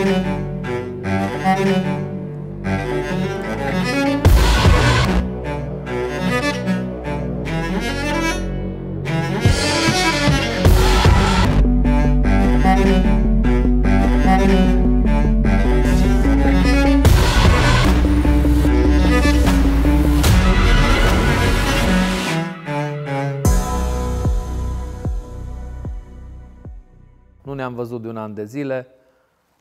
Nu ne-am văzut de un an de zile.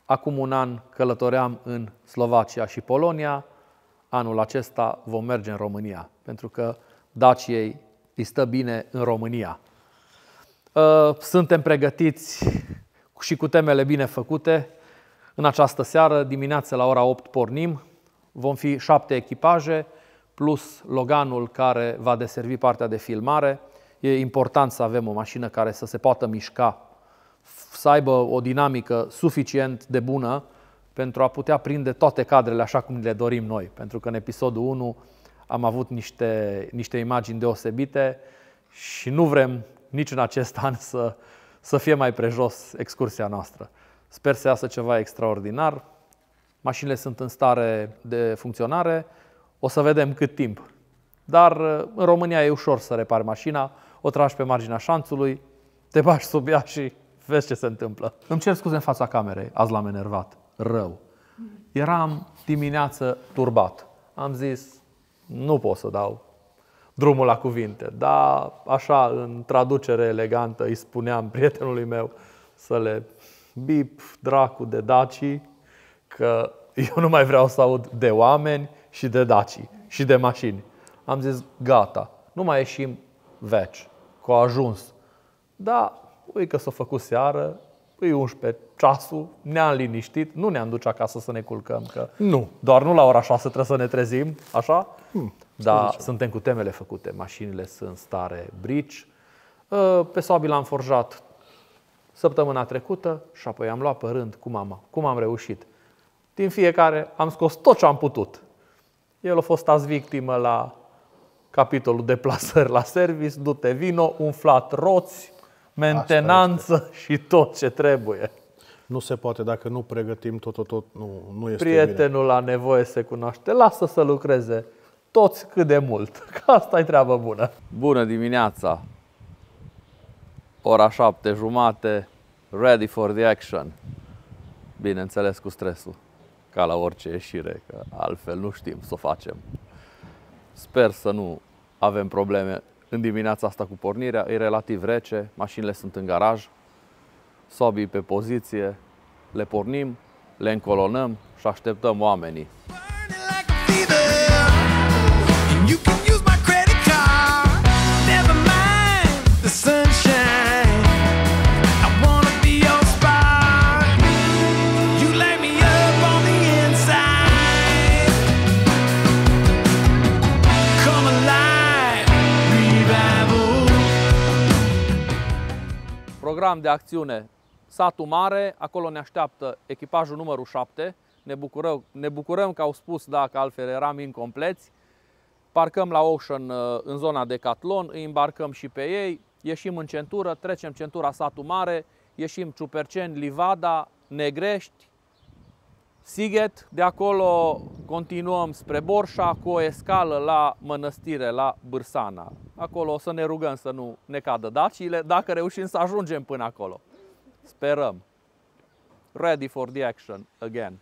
Acum un an călătoream în Slovacia și Polonia. Anul acesta vom merge în România, pentru că Daciei îi stă bine în România. Suntem pregătiți și cu temele bine făcute. În această seară, dimineață la ora 8 pornim. Vom fi 7 echipaje, plus Loganul care va deservi partea de filmare. E important să avem o mașină care să se poată mișca, să aibă o dinamică suficient de bună pentru a putea prinde toate cadrele așa cum le dorim noi. Pentru că în episodul 1 am avut niște imagini deosebite și nu vrem nici în acest an să fie mai prejos excursia noastră. Sper să iasă ceva extraordinar. Mașinile sunt în stare de funcționare. O să vedem cât timp. Dar în România e ușor să repari mașina, o tragi pe marginea șanțului, te bagi sub ea și vezi ce se întâmplă. Îmi cer scuze în fața camerei, azi l-am enervat. Rău. Eram dimineață turbat. Am zis, nu pot să dau drumul la cuvinte, dar așa, în traducere elegantă, îi spuneam prietenului meu să le bip dracu de Daci, că eu nu mai vreau să aud de oameni și de Daci și de mașini. Am zis, gata, nu mai ieșim veci, că a ajuns. Da, ui că s-a făcut seară, îi 11 ceasul, ne-am liniștit, nu ne-am duce acasă să ne culcăm, că nu. Doar nu la ora 6 trebuie să ne trezim, așa? Dar suntem cu temele făcute, mașinile sunt în stare brici. Pe Sobi l-am forjat săptămâna trecută și apoi am luat pe rând cum am reușit. Din fiecare am scos tot ce am putut. El a fost azi victimă la capitolul deplasări la service, du-te vino, umflat roți, mentenanță și tot ce trebuie. Nu se poate, dacă nu pregătim tot, nu este Prietenul bine. la nevoie se cunoaște, lasă să lucreze toți cât de mult, că asta e treabă bună. Bună dimineața! Ora 7:30, ready for the action. Bineînțeles cu stresul, ca la orice ieșire, că altfel nu știm să o facem. Sper să nu avem probleme în dimineața asta cu pornirea, e relativ rece, mașinile sunt în garaj, Sobii pe poziție, le pornim, le încolonăm și așteptăm oamenii. Program de acțiune, satul mare, acolo ne așteaptă echipajul numărul 7. Ne bucurăm că au spus da, că altfel eram incompleți. Parcăm la Ocean în zona Decathlon, îi îmbarcăm și pe ei, ieșim în centură, trecem centura satul mare, ieșim Ciuperceni, Livada, Negrești, Sighet, de acolo continuăm spre Borșa cu o escală la Mănăstire, la Bârsana. Acolo o să ne rugăm să nu ne cadă daciile, dacă reușim să ajungem până acolo. Sperăm. Ready for the action again.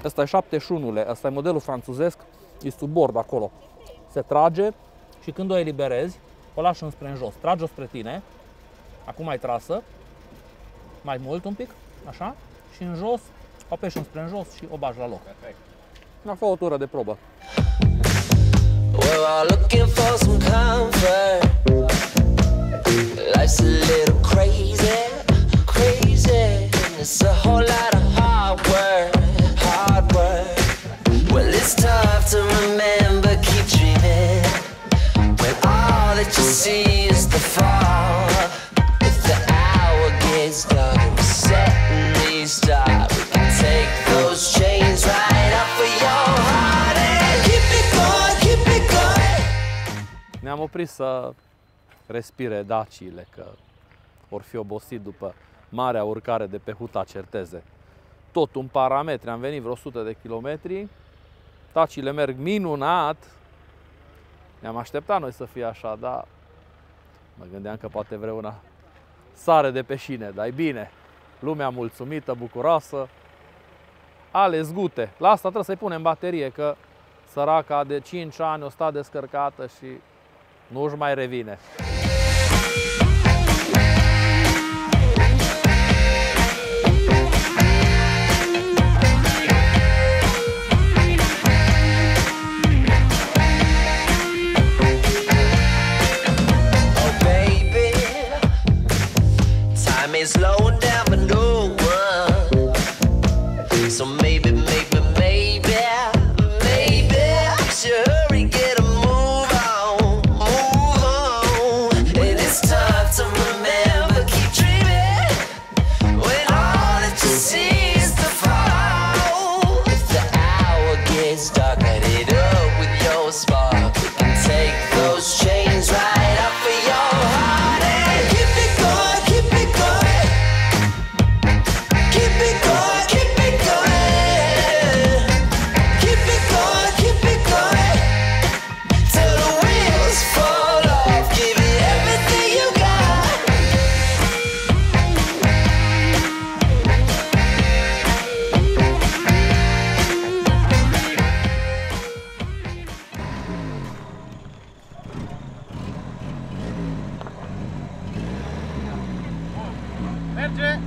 Asta e 71-le, asta e modelul franțuzesc, e sub bord acolo. Se trage și când o eliberezi, o lași înspre în jos. Trage-o spre tine, acum ai trasă, mai mult un pic, așa, și în jos, o apeși înspre în jos și o bagi la loc. Perfect. A fă o tură de probă. We're all looking for some comfort. Life's a little crazy, crazy. It's a whole lot of hard work. Well, it's tough to remember, keep dreaming when all that you see is the Ne-am oprit să respire daciile, că vor fi obosit după marea urcare de pe Huta Certeze. Tot un parametri, am venit vreo 100 de kilometri, daciile merg minunat. Ne-am așteptat noi să fie așa, dar mă gândeam că poate vreuna sare de pe șine, dar e bine. Lumea mulțumită, bucuroasă. Ale zgute. La asta trebuie să-i punem baterie, că săraca de 5 ani o sta descărcată și nu-și mai revine. Slowing down for no one. So maybe I should hurry, get a move on. And it's tough to remember, keep dreaming when all that you see is the fall. If the hour gets dark, light it up with your spark. We can take those chains right off of your heart and keep it going, keep it going. Merge!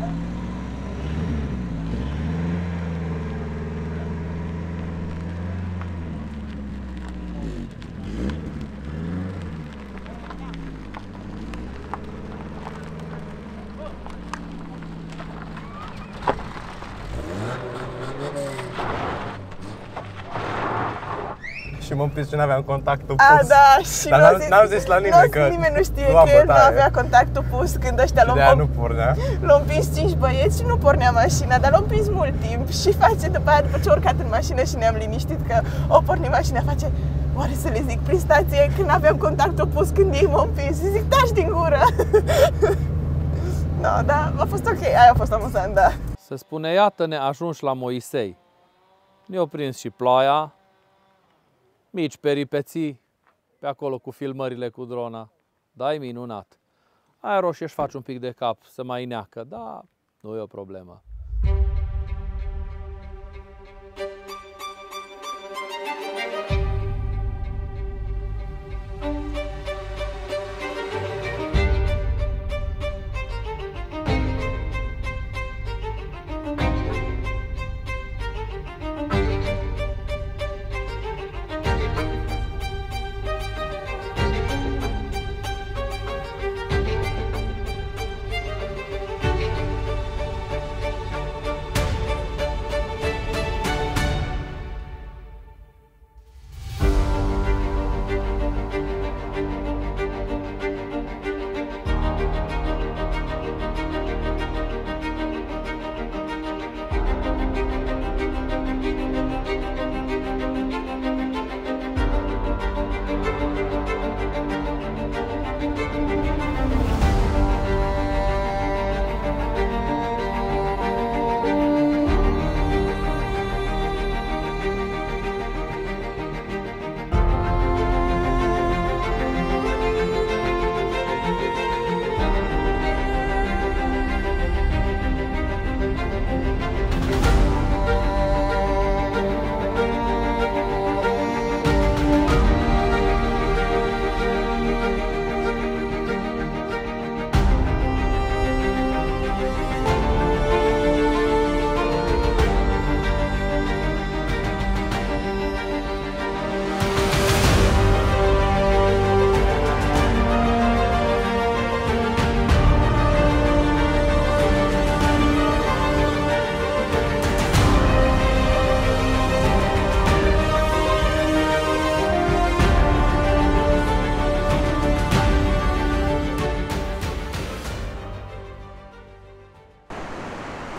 Și m-am prins și n-aveam contactul pus. A, da, și dar n-am zis la nimeni că nimeni nu știe luam că el nu bătaie. avea contactul pus când ăștia De-aia nu pornea. l-au împins 5 băieți și nu pornea mașina, dar l-au împins mult timp și face după aia, după ce a urcat în mașină și ne-am liniștit că o porni mașina, face: oare să le zic prin stație că n-aveam contactul pus când ei m-au împins? Și zic: taci din gură! No, da, a fost ok, aia a fost amuzant, da. Se spune, iată-ne ajunși la Moisei. Ne-a prins și ploaia, mici peripeții pe acolo cu filmările cu drona. Da, e minunat. Aia roșie își face un pic de cap, să mai neacă, dar nu e o problemă.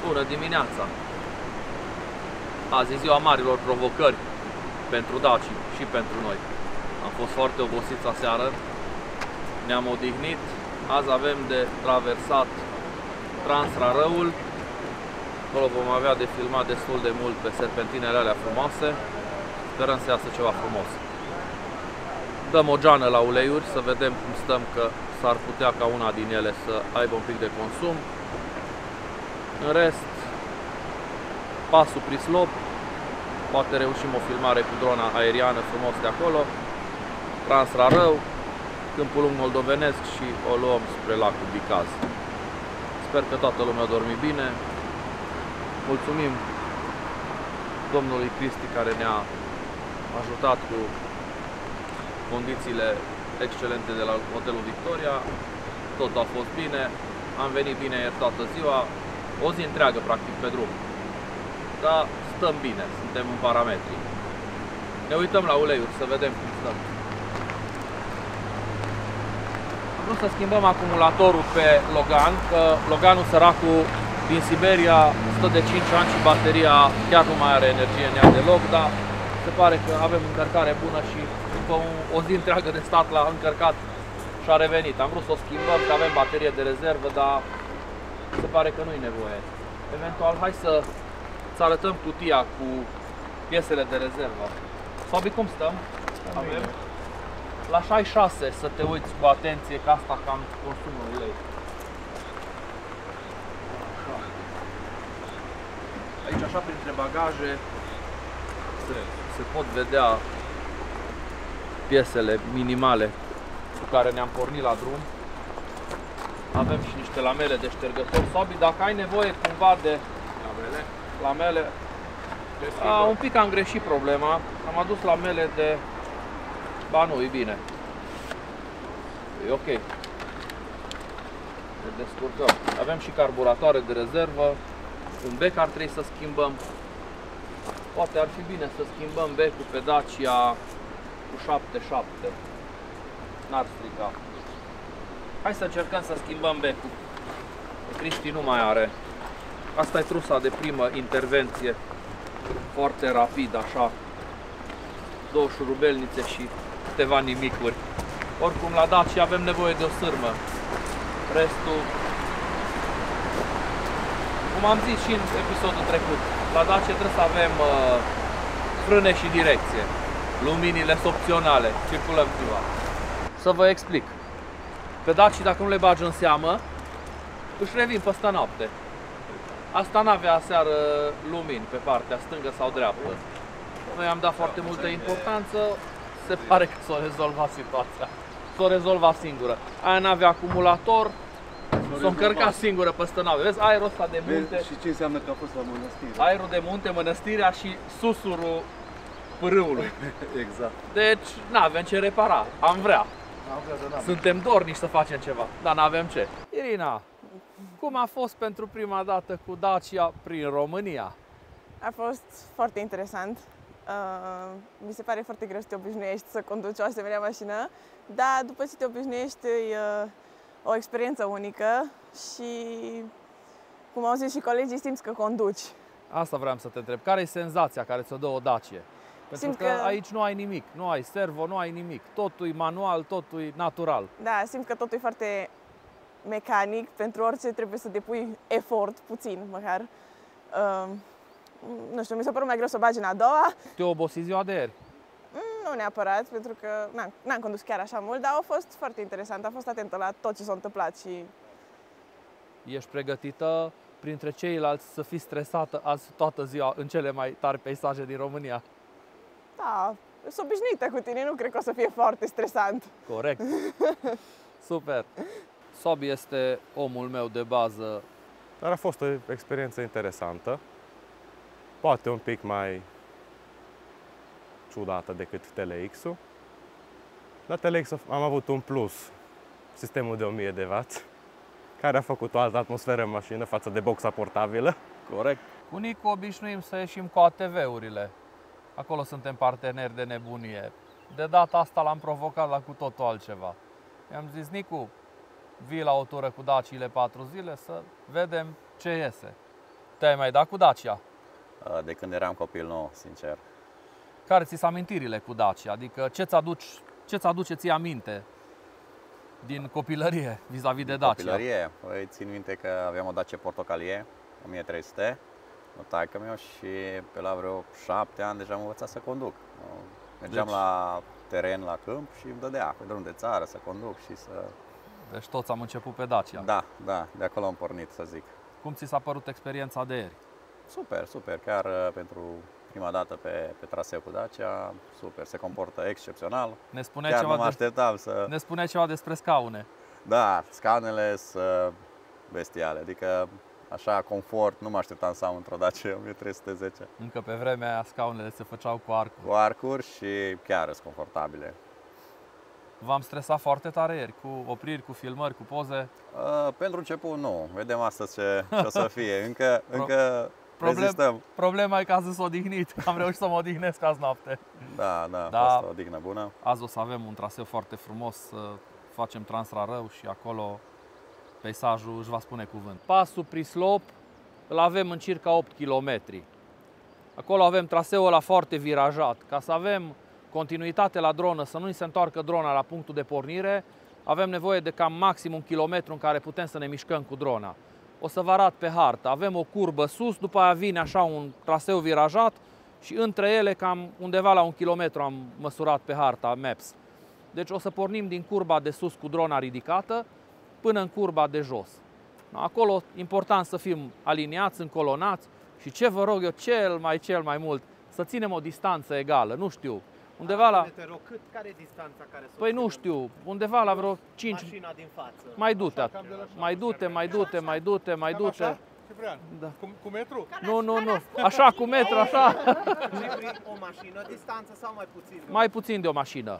Bună dimineața! Azi e ziua marilor provocări pentru Daci și pentru noi. Am fost foarte obosiți aseară, ne-am odihnit. Azi avem de traversat Transrarăul. Acolo vom avea de filmat destul de mult pe serpentinele alea frumoase. Sperăm să iasă ceva frumos. Dăm o geană la uleiuri să vedem cum stăm, că s-ar putea ca una din ele să aibă un pic de consum. În rest, pasul prislop, poate reușim o filmare cu drona aeriană frumos de acolo. Transrarău, Câmpul Lung moldovenesc și o luăm spre lacul Bicaz. Sper că toată lumea a dormit bine. Mulțumim domnului Cristi care ne-a ajutat cu condițiile excelente de la Hotelul Victoria. Tot a fost bine, am venit bine ieri toată ziua, o zi întreagă practic pe drum. Dar stăm bine, suntem în parametri. Ne uităm la uleiuri să vedem cum stăm. Am vrut să schimbăm acumulatorul pe Logan, că Loganul săracul din Siberia stă de 5 ani și bateria chiar nu mai are energie în ea deloc, dar se pare că avem încărcare bună și după o zi întreagă de stat la încărcat și-a revenit. Am vrut să o schimbăm, că avem baterie de rezervă, dar se pare că nu-i nevoie. Eventual, hai să arătăm cutia cu piesele de rezervă. Fabi, cum stăm? Avem la 66 să te uiți cu atenție, că asta cam consumă ulei. Aici, așa, printre bagaje, se pot vedea piesele minimale cu care ne-am pornit la drum. Avem și niște lamele de ștergător. Sabi, dacă ai nevoie cumva de lamele, un pic am greșit problema. Am adus lamele de... Ba nu, e bine. E ok. Ne descurcăm. Avem și carburatoare de rezervă. Un bec ar trebui să schimbăm. Poate ar fi bine să schimbăm becul pe Dacia cu 7.7. N-ar strica. Hai să încercăm să schimbăm becul. Cristi nu mai are. Asta e trusa de primă intervenție. Foarte rapid, așa. 2 șurubelnițe și câteva nimicuri. Oricum, la Dacia avem nevoie de o sârmă. Restul, cum am zis și în episodul trecut, la Dacia trebuie să avem frâne și direcție. Luminile sunt opționale, circulăm ziua. Să vă explic. Pe Dacia, dacă nu le bagi în seamă, își revin peste noapte. Asta n-avea aseară lumini pe partea stângă sau dreaptă. Noi am dat foarte multă importanță, se pare că s-a rezolvat situația. S-a rezolvat singură. Aia n-avea acumulator, s-a încărcat singură peste noapte. Vezi, aerul ăsta de munte... Și ce înseamnă că a fost la mănăstire? Aerul de munte, mănăstirea și susurul pârâului. Exact. Deci n-avem ce repara, am vrea. Suntem dornici să facem ceva, dar n-avem ce. Irina, cum a fost pentru prima dată cu Dacia prin România? A fost foarte interesant. Mi se pare foarte greu să te obișnuiești să conduci o asemenea mașină, dar după ce te obișnuiești e o experiență unică și, cum au zis și colegii, simți că conduci. Asta vreau să te întreb. Care e senzația care ți-o dă o Dacia? Pentru Simt că aici nu ai nimic, nu ai servo, nu ai nimic. Totul e manual, totul e natural. Da, simt că totul e foarte mecanic, pentru orice trebuie să depui efort, puțin măcar. Nu știu, mi s-a părut mai greu să o bagi în a doua. Te obosi ziua de ieri? Nu neapărat, pentru că n-am condus chiar așa mult, dar a fost foarte interesant. Am fost atentă la tot ce s-a întâmplat și... Ești pregătită printre ceilalți să fii stresată azi toată ziua în cele mai tari peisaje din România? Da, sunt obișnuită cu tine, nu cred că o să fie foarte stresant. Corect. Super. Sobi este omul meu de bază. Dar a fost o experiență interesantă. Poate un pic mai ciudată decât TLX-ul. La TLX am avut un plus, sistemul de 1000 de W, care a făcut o altă atmosferă în mașină față de boxa portabilă. Corect. Cu Nicu obișnuim să ieșim cu ATV-urile. Acolo suntem parteneri de nebunie. De data asta l-am provocat la cu totul altceva. I-am zis, Nicu, vii la o tură cu Daciile 4 zile să vedem ce iese. Te-ai mai dat cu Dacia? De când eram copil nou, sincer. Care ți-s amintirile cu Dacia? Adică ce-ți aduce ție aminte? din copilărie vis-a-vis de Dacia? Copilărie. Păi, țin minte că aveam o Dacia portocalie, 1300, o taică-meu și pe la vreo 7 ani deja am învățat să conduc. Mergeam la teren, la câmp și îmi dădea pe drum de țară să conduc și să... Deci toți am început pe Dacia. Da, de acolo am pornit, să zic. Cum ți s-a părut experiența de ieri? Super, chiar pentru prima dată pe traseu cu Dacia, super, se comportă excepțional. Ne spuneai Chiar ceva, nu mă așteptam să... ne spuneai ceva despre scaune. Da, scaunele sunt bestiale, adică așa confort, nu mă așteptam să am într-o Dacia 1310. Încă pe vremea aia scaunele se făceau cu arcuri. Cu arcuri și chiar sunt confortabile. V-am stresat foarte tare ieri, cu opriri, cu filmări, cu poze. Pentru început nu, vedem astăzi ce o să fie, încă rezistăm. Problema e că azi s-a odihnit, am reușit să mă odihnesc azi noapte. Da, a fost o odihnă bună. Azi o să avem un traseu foarte frumos, să facem Transrarău și acolo peisajul își va spune cuvânt. Pasul Prislop îl avem în circa 8 km. Acolo avem traseul ăla foarte virajat. Ca să avem continuitate la dronă, să nu ni se întoarcă drona la punctul de pornire, avem nevoie de cam maxim 1 kilometru în care putem să ne mișcăm cu drona. O să vă arăt pe hartă. Avem o curbă sus, după aia vine așa un traseu virajat și între ele cam undeva la 1 kilometru am măsurat pe harta Maps. Deci o să pornim din curba de sus cu drona ridicată până în curba de jos. Acolo important să fim aliniați, încolonați și ce vă rog eu cel mai mult, să ținem o distanță egală, nu știu, undeva la... Care e distanța care să... Păi nu știu, undeva la vreo 5... Mașina din față. Mai du-te, mai du-te. Ciprian, Da. cu metru? Nu, așa cu metru, așa. O mașină distanță sau mai puțin? Mai puțin de o mașină.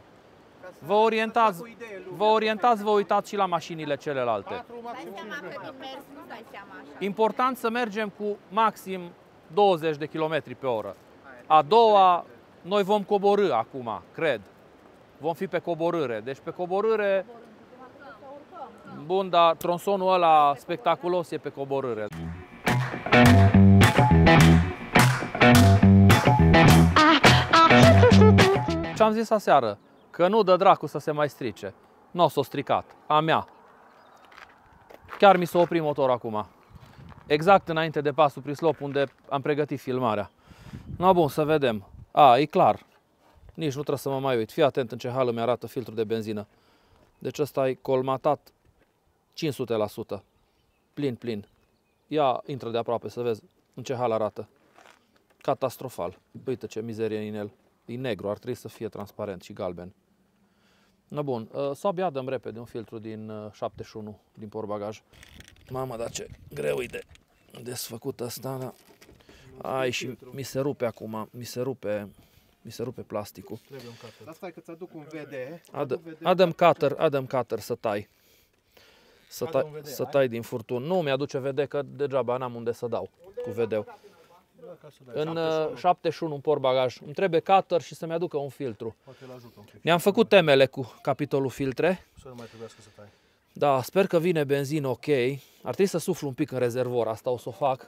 Vă orientați, vă uitați și la mașinile celelalte. Dai seama că din mers nu dai seama așa. Important să mergem cu maxim 20 de km pe oră. A doua, noi vom coborî acum, cred. Vom fi pe coborâre. Deci pe coborâre... Bun, dar tronsonul ăla spectaculos e pe coborâre. Ce-am zis aseară? Că nu dă dracu să se mai strice. Nu s-o stricat. A mea. Chiar mi s-a oprit motorul acum. Exact înainte de pasul Prislop, unde am pregătit filmarea. No, bun, să vedem. E clar. Nici nu trebuie să mă mai uit. Fii atent în ce hal îmi arată filtrul de benzină. Deci ăsta e colmatat 500%. Plin. Ia, intră de aproape să vezi în ce hal arată. Catastrofal. Uite ce mizerie în el. E negru, ar trebui să fie transparent și galben. No, bun, să abia dăm repede un filtru din 71 din portbagaj. Mamă, dar ce greu e de desfăcut ăsta, da? Ai, și mi se rupe acum, mi se rupe plasticul. Asta e că ți-aduc un VD. Adam cutter să tai. Să tai din furtun. Nu mi-aduce VD, că degeaba n-am unde să dau cu VD-ul. În 71 în portbagaj. Îmi trebuie cutter și să-mi aducă un filtru. Ne-am făcut temele cu capitolul filtre. Să nu mai trebuiască să tai. Da, sper că vine benzină ok. Ar trebui să suflu un pic în rezervor, asta o să o fac.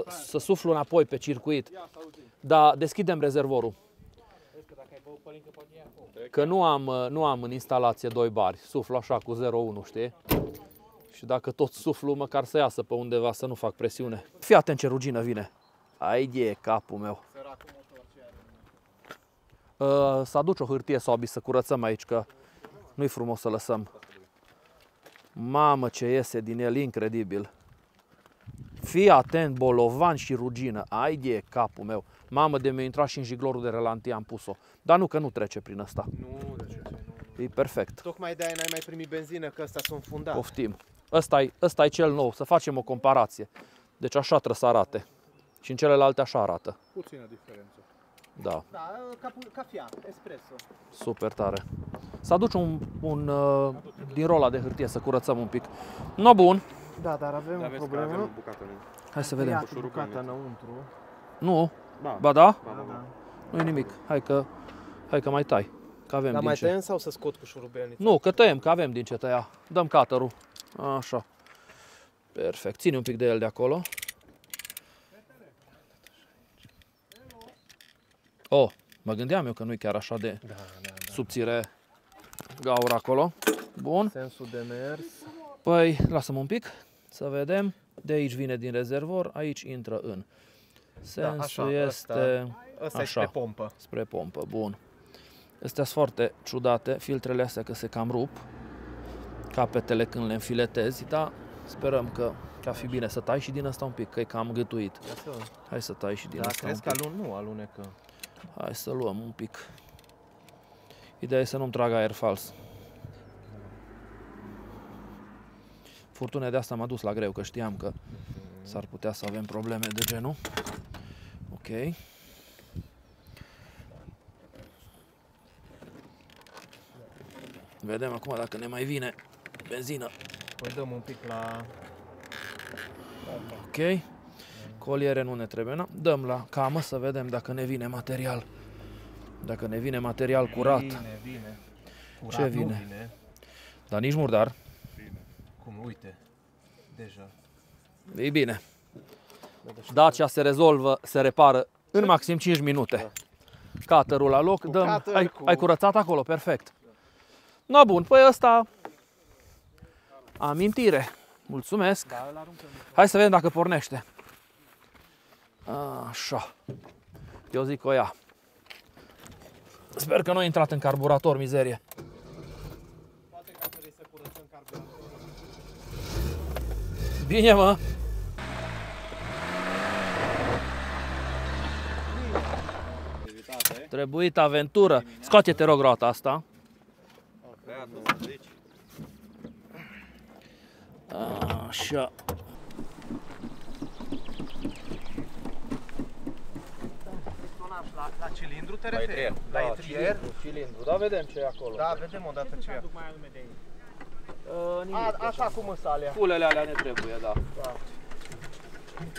Să suflu înapoi pe circuit. Da, deschidem rezervorul. Că nu am în instalație 2 bari. Suflu așa cu 0,1, știi? Și dacă tot suflu, măcar să iasă pe undeva, să nu fac presiune. Fii atent ce rugină vine. Aici e capul meu. Să aduci o hârtie Sobi să curățăm aici, că nu-i frumos să lăsăm. Mamă, ce iese din el, incredibil. Fii atent, bolovan și rugină. Aici e capul meu. Mamă, de mi-a intrat și în jiglorul de relantie am pus-o. Dar nu, că nu trece prin ăsta. Nu, de ce? E perfect. Tocmai de-aia n-ai mai primit benzină, că ăsta s-a înfundat. Poftim. Ăsta e cel nou, să facem o comparație. Deci așa trebuie să arate. Și în celelalte așa arată. Puțină diferență. Da, Da, cafea, espresso. super tare. Să aduci un din rola de hârtie să curățăm un pic. No, bun. Da, dar avem o problemă. Hai să vedem. Ia bucata înăuntru. Nu? Da. Ba da? Da. Nu-i nimic. Hai că mai tai. Că avem Dar din mai ce. tăiem sau să scot cu șurubelnița? Nu, că tăiem, că avem din ce tăia. Dăm cutter-ul. Așa. Perfect. Ține un pic de el de acolo. Mă gândeam eu că nu e chiar așa de subțire gaura acolo. Bun. Sensul de mers. Păi, lasă-mă un pic să vedem. De aici vine din rezervor, aici intră în. Sensul așa, este Ăsta e spre pompă. spre pompă, bun. Astea sunt foarte ciudate, filtrele astea că se cam rup, capetele când le înfiletezi, dar sperăm că ar fi bine să tai și din ăsta un pic, că e cam gâtuit. Hai să tai și din Da, ăsta un crezi pic. că nu alunecă. Hai să luăm un pic. Ideea e să nu-mi trag aer fals. Furtuna de asta m-a dus la greu, că știam că s-ar putea să avem probleme de genul. Ok. Vedem acum dacă ne mai vine benzină. Păi dăm un pic la... Ok. Coliere nu ne trebuie, na? Dăm la camă să vedem dacă ne vine material. Dacă ne vine material curat. Vine. Curat Ce nu vine? vine. Dar nici murdar. Cum, uite. Deja. E bine. Dacia se rezolvă, se repară în maxim 5 minute. Cutter-ul la loc. Dăm. cutter, Ai curățat acolo? Perfect. No, bun, păi ăsta amintire. Mulțumesc. Hai să vedem dacă pornește. Așa. Eu zic o ia. Sper că nu a intrat în carburator, mizerie. Bine, mă. Trebuit aventură. Scoate-te, rog, roata asta. Așa. La cilindru te La etrier. La etrier? Cilindru, da, vedem ce e acolo. Da, vedem odată ce e. Așa cum îs alea. Pulele alea ne trebuie, da.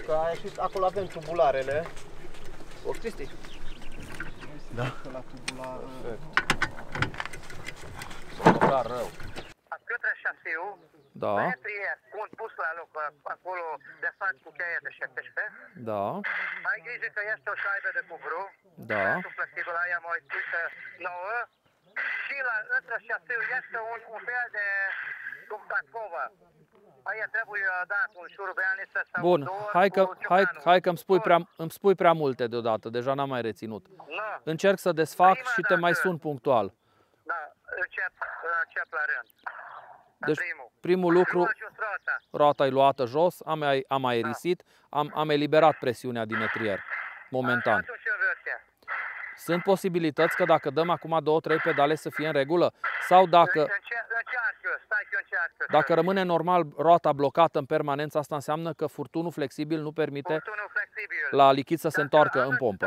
Că a ieșit, acolo avem tubularele. O, Cristi? Da. La tubular... Clar rău. Către șasiu, Da, etrier, un pus la loc, acolo de fapt cu cheia de 17. da, Ai grijă că este o șaibă de cubru. da. Cu plasticul aia mai uită nouă. Și la între șasiu este un fel de cum patcovă. Aia trebuie dat un șurubeaniță sau Bun, două hai că îmi spui prea multe deodată, deja n-am mai reținut. Nu, Încerc să desfac Prima și te mai dată. sun punctual. da, încep la rând. Deci, primul lucru, Lua jos roata. roata e luată jos, am aerisit, am eliberat presiunea din etrier, momentan. Atunci o vârte. Sunt posibilități că dacă dăm acum 2-3 pedale să fie în regulă? Sau dacă Încearcă, stai că încearcă. Dacă rămâne normal roata blocată în permanență, asta înseamnă că furtunul flexibil nu permite Furtunul flexibil. la lichid să se întoarcă în pompă.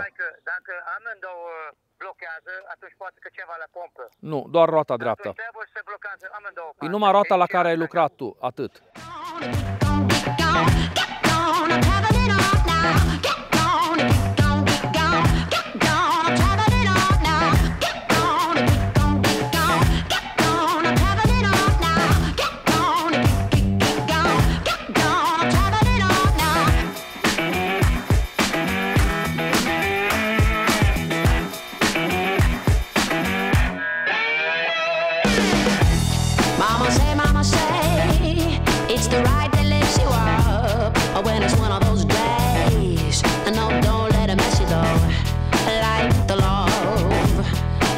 Dacă amândouă blochează, atunci poate că ceva la pompă. Nu, doar roata dreaptă. Atunci trebuie să blochează amândouă. E numai roata la care ai lucrat tu, atât. Mama say, it's the right that lifts you up. Or when it's one of those days, and no, don't let it mess you though.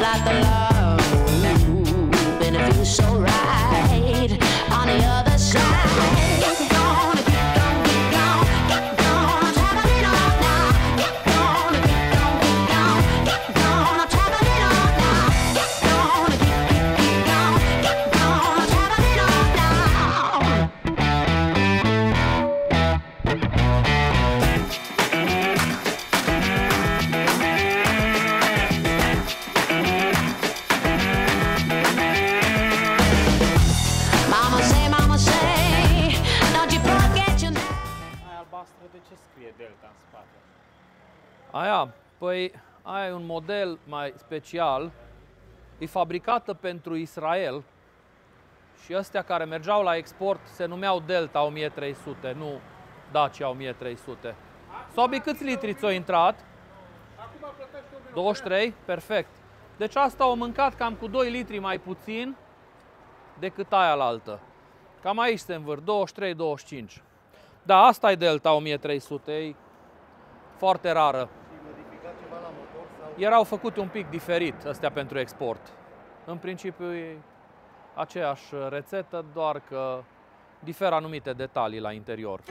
Like the love, and it feels so right on the other side. Gonna keep going, get gone, travel it on now. Get gonna keep going, get gone, travel it on now. Get gonna keep going, get gone, travel it on now. Mama say, don't you forget your name. Aia albastră, de ce scrie Delta în spate? Aia, păi, aia e un model mai special. E fabricată pentru Israel și ăstea care mergeau la export se numeau Delta 1300, nu Dacia 1300. Sobi, câți litri ți-au intrat? 23? Perfect. Deci asta au mâncat cam cu 2 litri mai puțin decât aia la altă. Cam aici se învârt, 23-25. Da, asta e Delta 1300, e foarte rară. Erau făcute un pic diferit astea pentru export. În principiu e aceeași rețetă, doar că diferă anumite detalii la interior.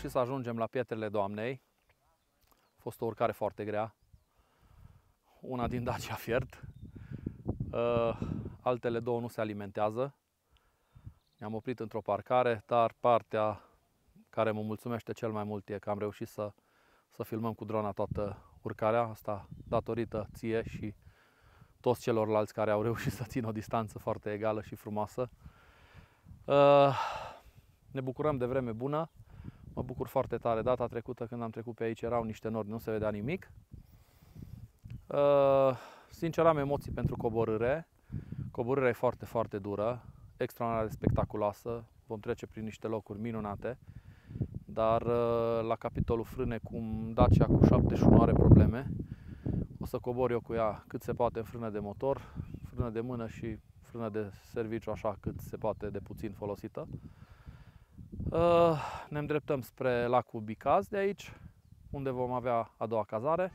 Să ajungem la Pietrele Doamnei. A fost o urcare foarte grea. Una din Dacia Fiert. Altele două nu se alimentează. Ne-am oprit într-o parcare, dar partea care mă mulțumește cel mai mult e că am reușit să filmăm cu drona toată urcarea. Asta datorită ție și toți celorlalți care au reușit să țină o distanță foarte egală și frumoasă. Ne bucurăm de vreme bună. Mă bucur foarte tare. Data trecută când am trecut pe aici erau niște nori, nu se vedea nimic. Sincer am emoții pentru coborâre. Coborârea e foarte, foarte dură, extraordinar de spectaculoasă. Vom trece prin niște locuri minunate. Dar la capitolul frâne, cum Dacia cu 71 are probleme, o să cobor eu cu ea cât se poate în frână de motor, frână de mână și frână de serviciu, așa cât se poate de puțin folosită. Ne îndreptăm spre lacul Bicaz de aici, unde vom avea a doua cazare.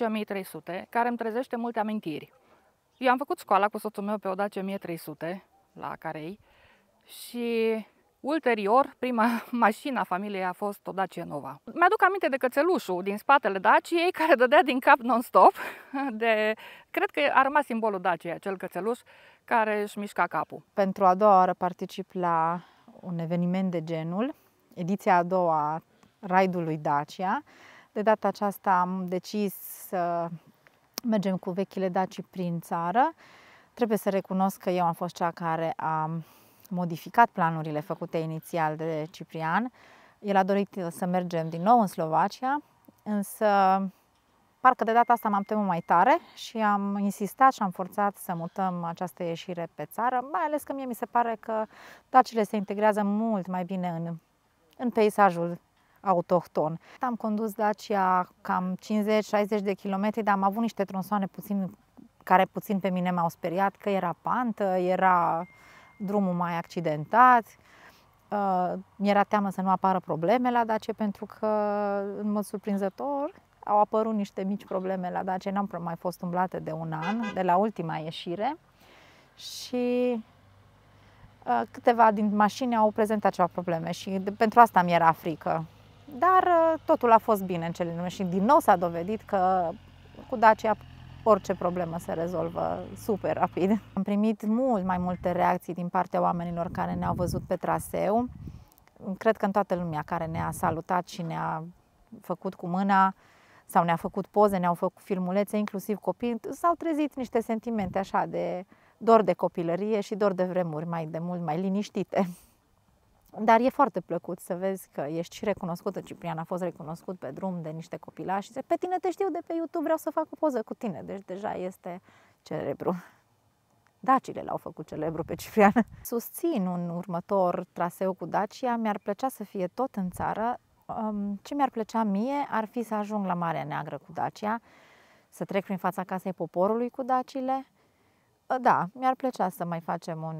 Dacia 1300, care îmi trezește multe amintiri. Eu am făcut școala cu soțul meu pe o Dacia 1300 la Carei și ulterior prima mașină a familiei a fost o Dacia Nova. Mi-aduc aminte de cățelușul din spatele Daciei care dădea din cap non-stop. Cred că a rămas simbolul Daciei, acel cățeluș care își mișca capul. Pentru a doua oară particip la un eveniment de genul, ediția a doua a Raidului Dacia. De data aceasta am decis să mergem cu vechile Daci prin țară. Trebuie să recunosc că eu am fost cea care a modificat planurile făcute inițial de Ciprian. El a dorit să mergem din nou în Slovacia, însă parcă de data asta m-am temut mai tare și am insistat și am forțat să mutăm această ieșire pe țară, mai ales că mie mi se pare că dacile se integrează mult mai bine în peisajul autohton. Am condus Dacia cam 50-60 de kilometri, dar am avut niște tronsoane puțin care puțin pe mine m-au speriat, că era pantă, era drumul mai accidentat. Mi-era teamă să nu apară probleme la Dacia, pentru că, în mod surprinzător, au apărut niște mici probleme la Dacia. N-am mai fost umblate de un an, de la ultima ieșire. Și câteva din mașini au prezentat ceva probleme și pentru asta mi era frică. Dar totul a fost bine în cele din urmă și din nou s-a dovedit că cu Dacia orice problemă se rezolvă super rapid. Am primit mult mai multe reacții din partea oamenilor care ne-au văzut pe traseu. Cred că în toată lumea care ne-a salutat și ne-a făcut cu mâna sau ne-a făcut poze, ne-au făcut filmulețe, inclusiv copii, s-au trezit niște sentimente așa de dor de copilărie și dor de vremuri mai de mult mai liniștite. Dar e foarte plăcut să vezi că ești și recunoscută. Ciprian a fost recunoscut pe drum de niște copilași și zice: pe tine te știu de pe YouTube, vreau să fac o poză cu tine. Deci deja este celebru. Dacile l-au făcut celebru pe Ciprian. Susțin un următor traseu cu Dacia, mi-ar plăcea să fie tot în țară. Ce mi-ar plăcea mie ar fi să ajung la Marea Neagră cu Dacia, să trec prin fața Casei Poporului cu dacile. Da, mi-ar plăcea să mai facem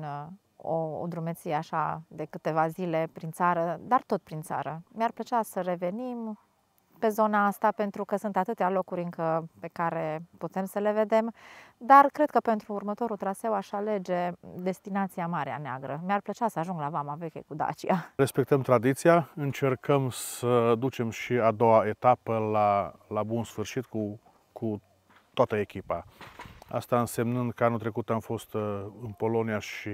o drumeție așa de câteva zile prin țară, dar tot prin țară. Mi-ar plăcea să revenim pe zona asta, pentru că sunt atâtea locuri încă pe care putem să le vedem, dar cred că pentru următorul traseu aș alege destinația Marea Neagră. Mi-ar plăcea să ajung la Vama Veche cu Dacia. Respectăm tradiția, încercăm să ducem și a doua etapă la bun sfârșit cu toată echipa. Asta însemnând că anul trecut am fost în Polonia și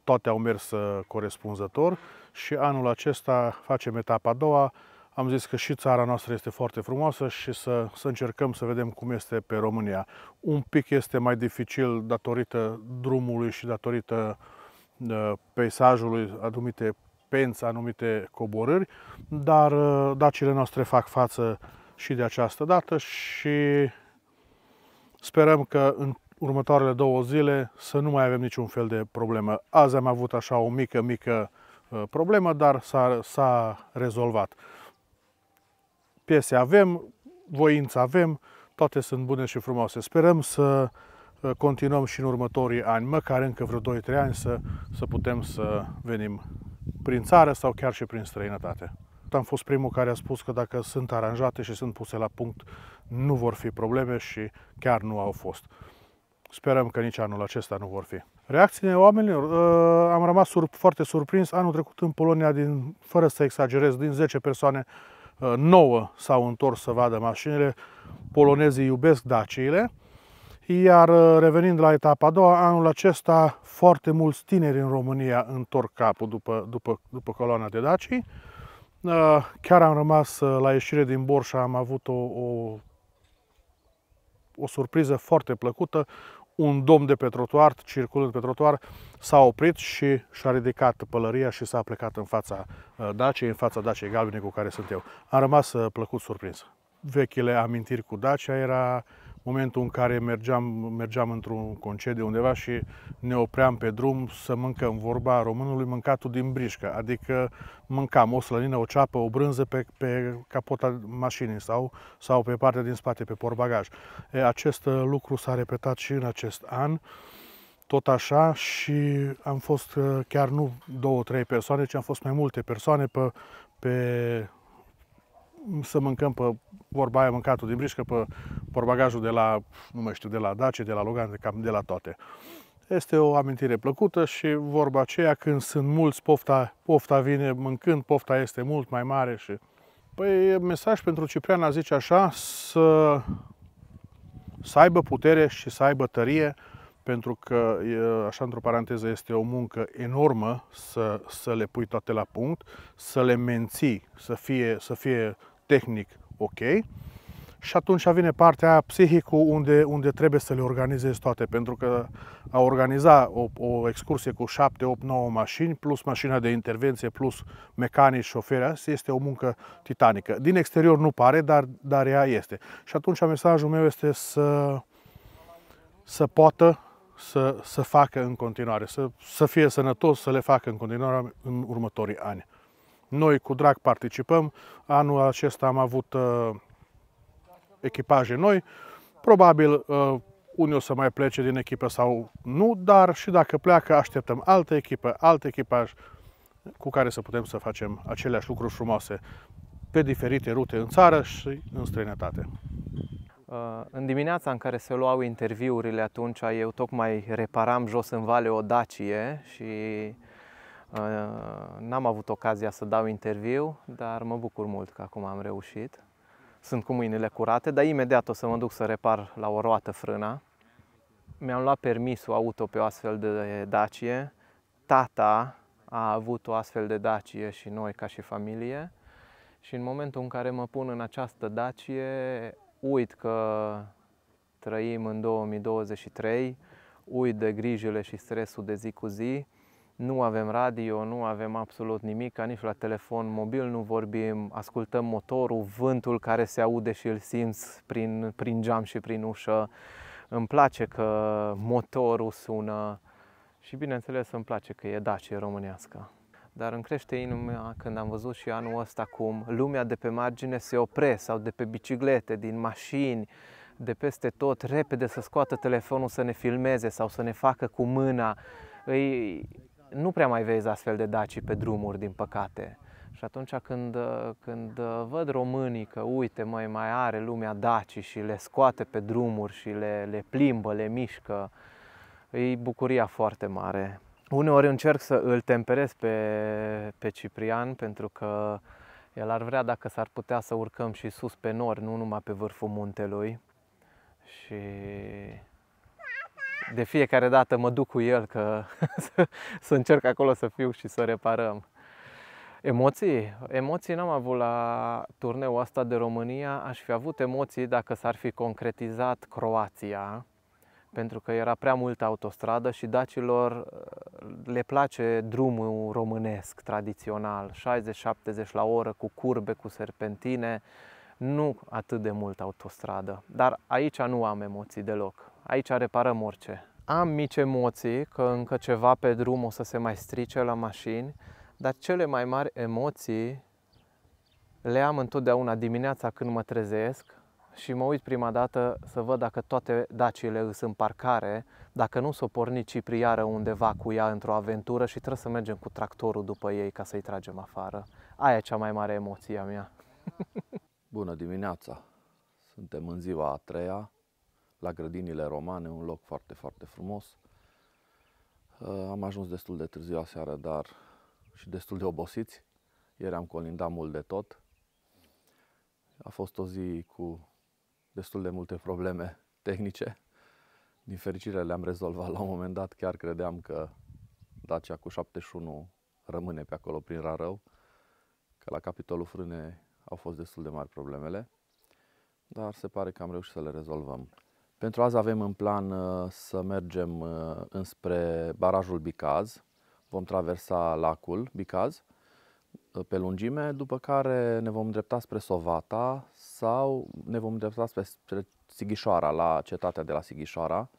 toate au mers corespunzător și anul acesta facem etapa a doua. Am zis că și țara noastră este foarte frumoasă și să încercăm să vedem cum este pe România. Un pic este mai dificil datorită drumului și datorită peisajului, anumite penți, anumite coborâri, dar dacile noastre fac față și de această dată și sperăm că în următoarele 2 zile să nu mai avem niciun fel de problemă. Azi am avut așa o mică problemă, dar s-a rezolvat. Piese avem, voință avem, toate sunt bune și frumoase. Sperăm să continuăm și în următorii ani, măcar încă vreo 2-3 ani, să putem să venim prin țară sau chiar și prin străinătate. Am fost primul care a spus că dacă sunt aranjate și sunt puse la punct, nu vor fi probleme și chiar nu au fost. Sperăm că nici anul acesta nu vor fi. Reacțiile oamenilor, am rămas foarte surprins. Anul trecut în Polonia, fără să exagerez, din 10 persoane, 9 s-au întors să vadă mașinile. Polonezii iubesc Daciile. Iar revenind la etapa a doua, anul acesta foarte mulți tineri în România întorc capul după coloana de Dacii. Chiar am rămas la ieșire din Borșa, am avut o surpriză foarte plăcută. Un domn de pe trotuar, circulând pe trotuar, s-a oprit și și-a ridicat pălăria și s-a plecat în fața Daciei, în fața Daciei galbene cu care sunt eu. Am rămas plăcut surprins. Vechile amintiri cu Dacia era momentul în care mergeam într-un concediu undeva și ne opream pe drum să mâncăm. Vorba românului, mâncatul din brișcă, adică mâncam o slănină, o ceapă, o brânză pe capota mașinii sau pe partea din spate, pe portbagaj. Acest lucru s-a repetat și în acest an, tot așa, și am fost chiar nu 2-3 persoane, ci am fost mai multe persoane să mâncăm pe vorba aia, mâncatul din brișcă, pe portbagajul de la, nu mai știu, de la Dacia, de la Logan, cam de la toate. Este o amintire plăcută și vorba aceea, când sunt mulți, pofta vine mâncând, pofta este mult mai mare și... Păi, mesaj pentru Ciprian, zice așa, să aibă putere și să aibă tărie, pentru că, așa într-o paranteză, este o muncă enormă să le pui toate la punct, să le menții, să fie tehnic ok. Și atunci vine partea aia psihicul unde trebuie să le organizezi toate, pentru că a organiza o excursie cu 7, 8, 9 mașini, plus mașina de intervenție, plus mecanici, șoferi, este o muncă titanică. Din exterior nu pare, dar ea este. Și atunci mesajul meu este să poată să facă în continuare, să fie sănătos, să le facă în continuare în următorii ani. Noi cu drag participăm. Anul acesta am avut echipaje noi. Probabil unii o să mai plece din echipă sau nu, dar și dacă pleacă, așteptăm altă echipă, alt echipaj cu care să putem să facem aceleași lucruri frumoase pe diferite rute în țară și în străinătate. În dimineața în care se luau interviurile atunci, eu tocmai reparam jos în vale o Dacie și n-am avut ocazia să dau interviu, dar mă bucur mult că acum am reușit. Sunt cu mâinile curate, dar imediat o să mă duc să repar la o roată frâna. Mi-am luat permisul auto pe o astfel de Dacie. Tata a avut o astfel de Dacie și noi ca și familie. Și în momentul în care mă pun în această Dacie, uit că trăim în 2023, uit de grijile și stresul de zi cu zi. Nu avem radio, nu avem absolut nimic, nici la telefon mobil nu vorbim, ascultăm motorul, vântul care se aude și îl simți prin geam și prin ușă. Îmi place că motorul sună și bineînțeles îmi place că e Dacie românească. Dar îmi crește inima când am văzut și anul ăsta cum lumea de pe margine se opre sau de pe biciclete, din mașini, de peste tot, repede să scoată telefonul să ne filmeze sau să ne facă cu mâna. Nu prea mai vezi astfel de Dacii pe drumuri, din păcate. Și atunci când văd românii că, uite, mai are lumea Dacii și le scoate pe drumuri și le plimbă, le mișcă, e bucuria foarte mare. Uneori încerc să îl temperez pe Ciprian, pentru că el ar vrea, dacă s-ar putea, să urcăm și sus pe nori, nu numai pe vârful muntelui. Și de fiecare dată mă duc cu el să încerc acolo să fiu și să reparăm. Emoții n-am avut la turneul ăsta de România. Aș fi avut emoții dacă s-ar fi concretizat Croația, pentru că era prea multă autostradă și dacilor le place drumul românesc tradițional, 60-70 la oră, cu curbe, cu serpentine, nu atât de mult autostradă. Dar aici nu am emoții deloc, aici reparăm orice. Am mici emoții că încă ceva pe drum o să se mai strice la mașini, dar cele mai mari emoții le am întotdeauna dimineața când mă trezesc și mă uit prima dată să văd dacă toate Daciile îs în parcare, dacă nu s-o porni Cipriară undeva cu ea într-o aventură și trebuie să mergem cu tractorul după ei ca să-i tragem afară. Aia e cea mai mare emoție a mea. Bună dimineața! Suntem în ziua a treia la Grădinile Romane, un loc foarte, foarte frumos. Am ajuns destul de târziu aseară, dar și destul de obosiți. Ieri am colindat mult de tot. A fost o zi cu destul de multe probleme tehnice. Din fericire le-am rezolvat la un moment dat. Chiar credeam că Dacia cu 71 rămâne pe acolo prin Rarău, că la capitolul frâne au fost destul de mari problemele, dar se pare că am reușit să le rezolvăm. Pentru azi avem în plan să mergem înspre barajul Bicaz. Vom traversa lacul Bicaz pe lungime, după care ne vom îndrepta spre Sovata sau ne vom îndrepta spre Sighișoara, la cetatea de la Sighișoara.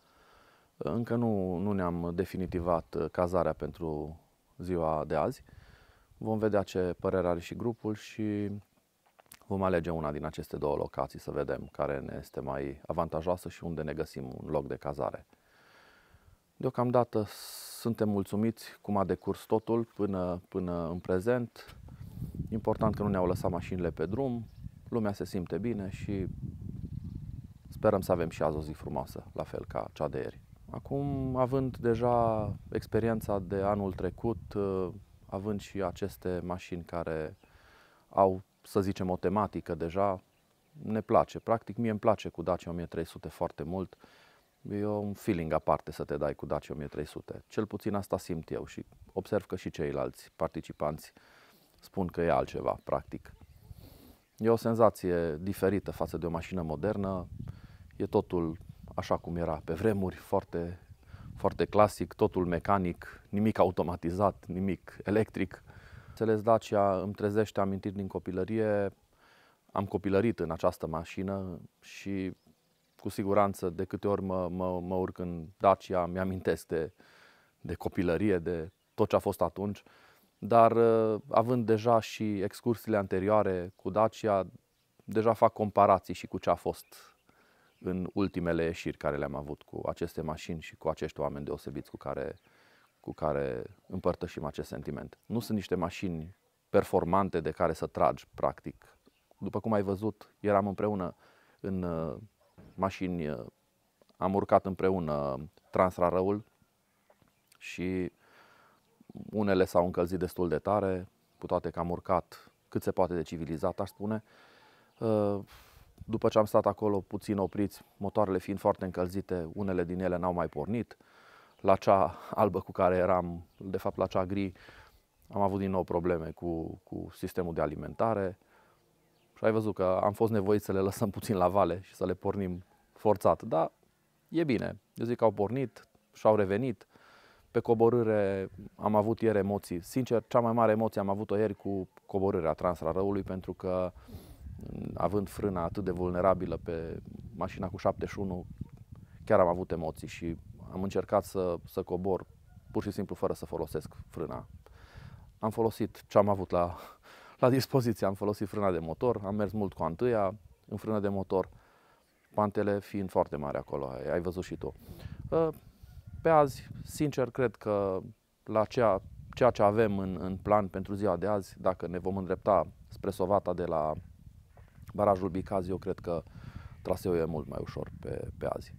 Încă nu ne-am definitivat cazarea pentru ziua de azi. Vom vedea ce părere are și grupul și vom alege una din aceste două locații să vedem care ne este mai avantajoasă și unde ne găsim un loc de cazare. Deocamdată suntem mulțumiți cum a decurs totul până în prezent. Important că nu ne-au lăsat mașinile pe drum, lumea se simte bine și sperăm să avem și azi o zi frumoasă, la fel ca cea de ieri. Acum, având deja experiența de anul trecut, având și aceste mașini care au, să zicem, o tematică deja, ne place. Practic, mie îmi place cu Dacia 1300 foarte mult. E un feeling aparte să te dai cu Dacia 1300. Cel puțin asta simt eu și observ că și ceilalți participanți spun că e altceva, practic. E o senzație diferită față de o mașină modernă. E totul așa cum era pe vremuri, foarte, foarte clasic, totul mecanic, nimic automatizat, nimic electric. Înțeles, Dacia îmi trezește amintiri din copilărie. Am copilărit în această mașină și cu siguranță de câte ori mă urc în Dacia, mi-amintesc de copilărie, de tot ce a fost atunci. Dar având deja și excursiile anterioare cu Dacia, deja fac comparații și cu ce a fost în ultimele ieșiri care le-am avut cu aceste mașini și cu acești oameni deosebiți cu care împărtășim acest sentiment. Nu sunt niște mașini performante de care să tragi, practic. După cum ai văzut, eram împreună în mașini, am urcat împreună Transrarăul și unele s-au încălzit destul de tare, cu toate că am urcat cât se poate de civilizat, aș spune. După ce am stat acolo puțin opriți, motoarele fiind foarte încălzite, unele din ele n-au mai pornit. La cea albă cu care eram, de fapt la cea gri, am avut din nou probleme cu sistemul de alimentare. Și ai văzut că am fost nevoit să le lăsăm puțin la vale și să le pornim forțat. Dar e bine, eu zic că au pornit și-au revenit. Pe coborâre am avut ieri emoții. Sincer, cea mai mare emoție am avut-o ieri cu coborârea Transrarăului, pentru că având frâna atât de vulnerabilă pe mașina cu 71, chiar am avut emoții și am încercat să cobor pur și simplu fără să folosesc frâna. Am folosit ce am avut la dispoziție, am folosit frâna de motor, am mers mult cu a întâia în frână de motor, pantele fiind foarte mari acolo, ai văzut și tu. Pe azi, sincer, cred că la ceea ce avem în plan pentru ziua de azi, dacă ne vom îndrepta spre Sovata de la barajul Bicaz, eu cred că traseul e mult mai ușor pe azi.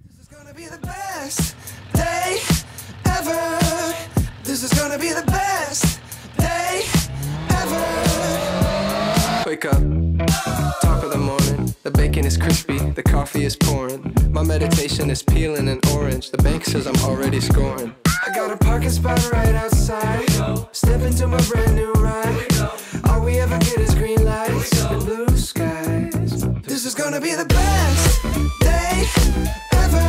Wake up, top of the morning, the bacon is crispy, the coffee is pouring, my meditation is peeling an orange, the bank says I'm already scoring. I got a parking spot right outside, step into my brand new ride, all we ever get is green lights and blue skies. This is gonna be the best day ever,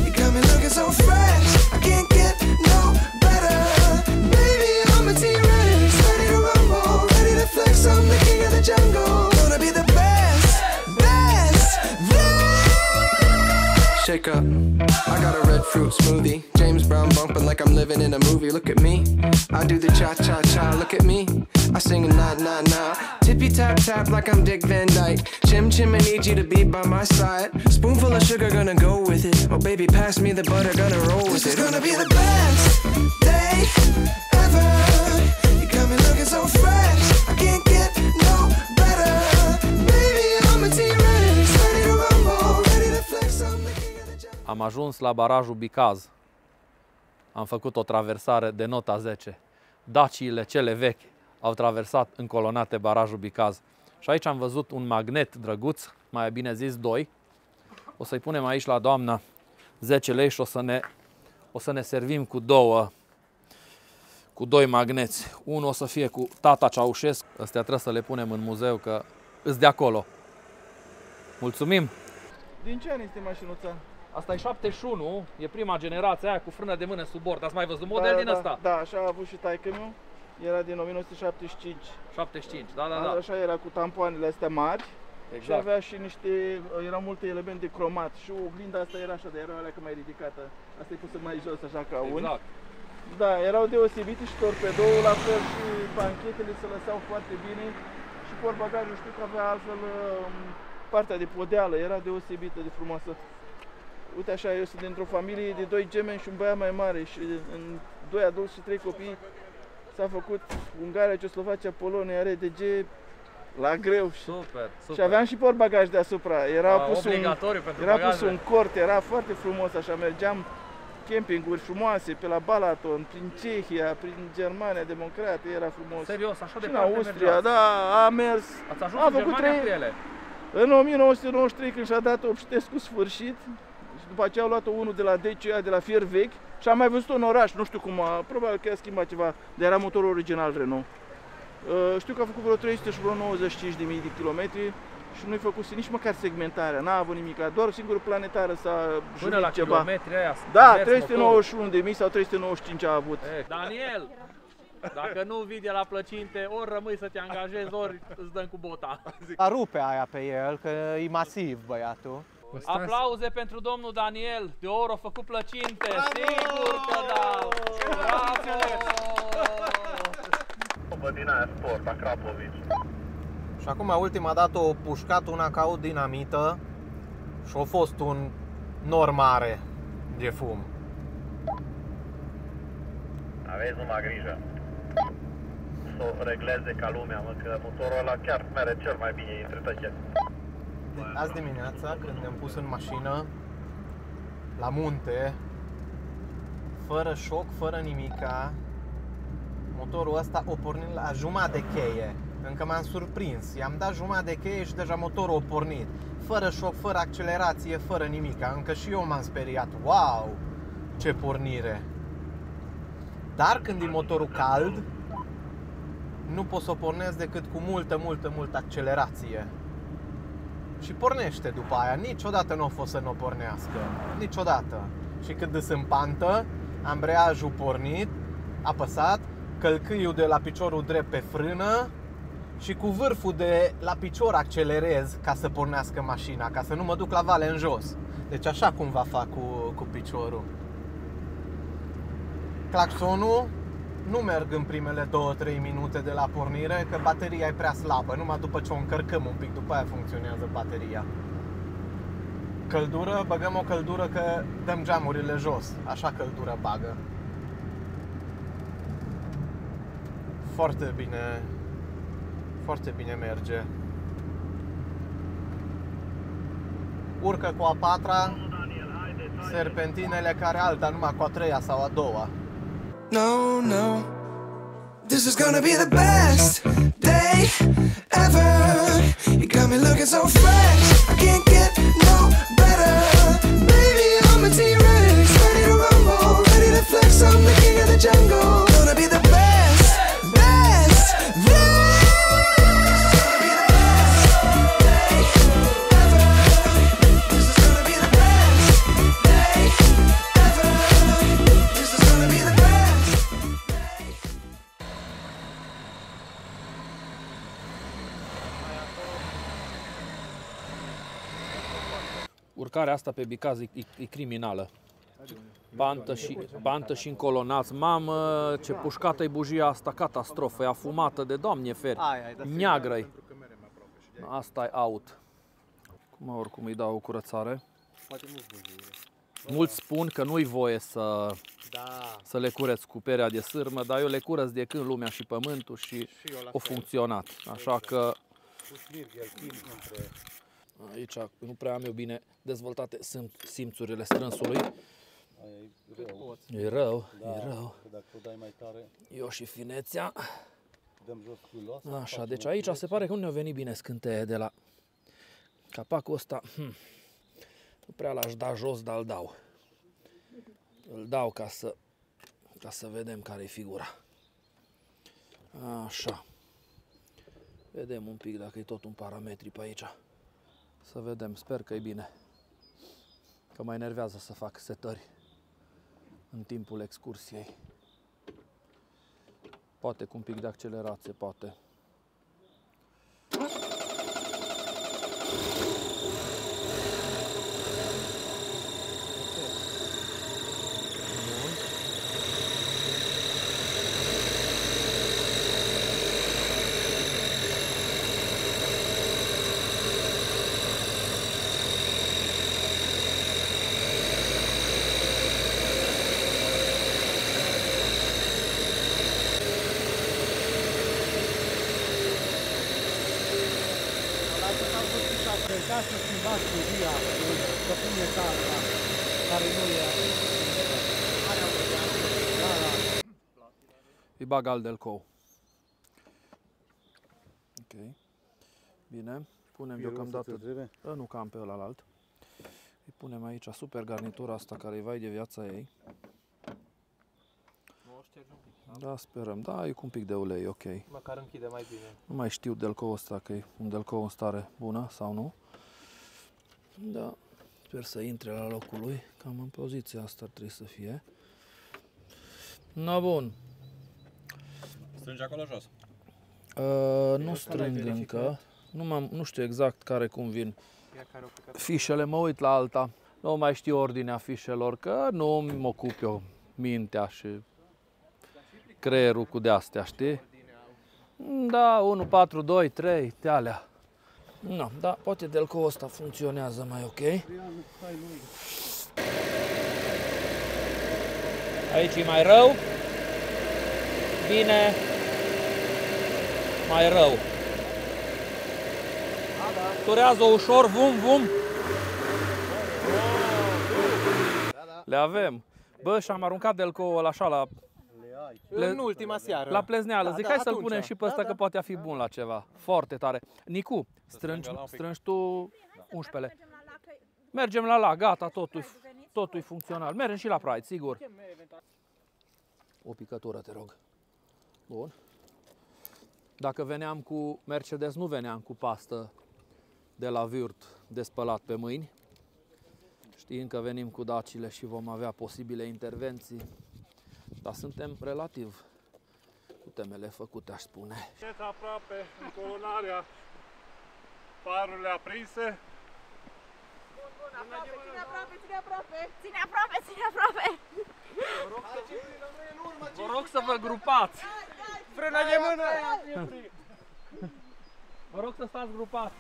you got me looking so fresh, I can't get no better, baby I'm a T-Rex, ready to rumble, ready to flex, I'm the king of the jungle, gonna be the best. Shake up, I got a red fruit smoothie, James Brown bumping like I'm living in a movie, look at me, I do the cha-cha-cha, look at me, I sing a na-na-na, tippy-tap-tap like I'm Dick Van Dyke, chim-chim I need you to be by my side, spoonful of sugar gonna go with it, oh baby pass me the butter, gonna roll with it. This is gonna be the best day ever, you got me looking so fresh, I can't get no better, baby I'm a T-Rex, ready to rumble, ready to flex, I'm the king of the jungle. Am ajuns la barajul Bicaz. Am făcut o traversare de nota 10. Daciile cele vechi au traversat încolonate barajul Bicaz. Și aici am văzut un magnet drăguț, mai bine zis 2. O să-i punem aici la doamna 10 lei și o să ne servim cu doi magneți. Unul o să fie cu tata Ceaușescu. Astea trebuie să le punem în muzeu, că îs de acolo. Mulțumim! Din ce an este mașinuța? Asta e 71, e prima generație aia cu frână de mână sub bord. Ați mai văzut model din ăsta? Da, așa a avut și taică-miu. Era din 1975. 75, da. Așa era cu tampoanele astea mari. Exact. Și avea și erau multe elemente cromat. Și oglinda asta era așa, dar era alea că mai ridicată. Asta e pusă mai jos, așa ca un. Exact. Da, erau deosebite și torpedoul, la fel și banchetele se lăsau foarte bine. Și portbagajul știu că avea altfel partea de podeală, era deosebită de frumoasă. Uite așa, eu sunt dintr-o familie de 2 gemeni și un băiat mai mare și în 2 adulți și 3 copii s-a făcut Ungaria, Ceoslovacia, Polonia, RDG la greu. Super. Și aveam și portbagaj deasupra. Era pus un cort, era foarte frumos așa, mergeam campinguri frumoase pe la Balaton, prin Cehia, prin Germania Democrată, era frumos. Serios, așa de în Austria, da, a mers. Ați ajuns în Germania cu ele? În 1993, când și-a dat Obștescu sfârșit, și după aceea au luat-o unul de la DCA, de la Fier Vechi, și am mai văzut-o în oraș, nu știu cum probabil că a schimbat ceva, dar era motorul original Renault. Știu că a făcut vreo 300 și vreo 95.000 de kilometri și nu-i făcuse nici măcar segmentarea, n-a avut nimic, doar singurul planetară s-a până la ceva. Kilometri aia. Da, 391.000 sau 395 a avut. Daniel, dacă nu vii de la plăcinte, ori rămâi să te angajezi, ori îți dăm cu bota. A rupe aia pe el, că e masiv băiatul. Aplauze pentru domnul Daniel, de ori a făcut plăcinte, sigur că da! Bravo! Din aia sport, la Crapovici. Și acum ultima dată o pușcat una ca o dinamită Și a fost un nor mare de fum. Aveți numai grijă să o regleze ca lumea, mă, că motorul ăla chiar merge cel mai bine dintre toate. Azi dimineața, când ne-am pus în mașină, la munte, fără șoc, fără nimica, motorul ăsta o pornit la jumătate de cheie. Încă m-am surprins. I-am dat jumătate de cheie și deja motorul a pornit. Fără șoc, fără accelerație, fără nimica. Încă și eu m-am speriat. Wow! Ce pornire! Dar când e motorul cald, nu poți să o pornesc decât cu multă accelerație. Și pornește după aia. Niciodată nu a fost să nu o pornească. Niciodată. Și când îs în pantă, ambreiajul pornit, apăsat, călcâiul de la piciorul drept pe frână și cu vârful de la picior accelerez ca să pornească mașina, ca să nu mă duc la vale în jos. Deci așa cumva fac cu piciorul. Claxonul nu merg în primele 2-3 minute de la pornire, că bateria e prea slabă. Numai după ce o încărcăm un pic, după aia funcționează bateria. Căldură, băgăm o căldură că dăm geamurile jos. Așa căldură bagă. Foarte bine merge. Urcă cu a patra, serpentinele care alta numai cu a treia sau a doua. No, no, this is gonna be the best day ever. You got me looking so fresh, I can't get no better. Baby, I'm a T-Rex, ready to rumble, ready to flex, I'm the king of the jungle. Gonna be the best, best, Urcarea asta pe Bicaz e criminală. Pantă și încolonați. Mamă, ce pușcată e bujia asta, catastrofă, e afumată de Doamne feri. Neagră-i. Asta e out. Cum oricum îi dau o curățare. Mulți spun că nu-i voie să le cureți cu perea de sârmă, dar eu le curăț de când lumea și pământul și a funcționat. Așa că aici nu prea am eu bine dezvoltate simțurile strânsului. E rău. Eu și finețea. Așa, deci aici se pare că nu ne-a venit bine scânteie de la capacul ăsta. Nu prea l-aș da jos, dar îl dau. Îl dau ca să vedem care e figura. Așa. Vedem un pic dacă e tot un parametri pe aici. Să vedem, sper că e bine. Că mă enervează să fac setări în timpul excursiei. Poate cu un pic de accelerație, poate. Ca să schimbați bujia, să puneți alta, care nu e Îi bag alt Delco. Ok. Bine. Punem deocamdată. Nu cam pe ălalt. Îi punem aici super garnitura asta care îi vai de viața ei. Da, sperăm. Da, e cu un pic de ulei, ok. Măcar închide mai bine. Nu mai știu Delco ăsta, că e un Delco în stare bună sau nu. Da, sper să intre la locul lui. Cam în poziția asta ar trebui să fie. Na, bun. Strânge acolo jos? Nu strâng încă. Nu știu exact care cum vin fișele, mă uit la alta. Nu mai știu ordinea fișelor, că nu mă ocup eu mintea și creierul cu de-astea, știi? Da, 1, 4, 2, 3, de alea. No, da, poate Delco-ul ăsta funcționează mai ok. Aici e mai rău. Bine. Mai rău. Turează ușor, vum, vum. Le avem. Bă, și-am aruncat Delco-ul ăla așa la... În ultima seară. La plezneală. Da, Zic, da, hai să-l atunci. punem și pe ăsta, că poate a fi bun la ceva. Foarte tare. Nicu, strângi tu 11-le. Mergem la lac, gata, totul e funcțional. Mergem și la Pride, sigur. O picătură, te rog. Bun. Dacă veneam cu Mercedes, nu veneam cu pastă de la Würth de spălat pe mâini. Știind că venim cu Dacile și vom avea posibile intervenții, dar suntem relativ cu temele făcute, aș spune. Sunteți aproape în colonarea, farurile aprinse. Bun, aproape, ține aproape, ține aproape. Ține aproape, ține aproape. Vă rog să vă grupați. Frână de mână! Vă rog să stați grupați.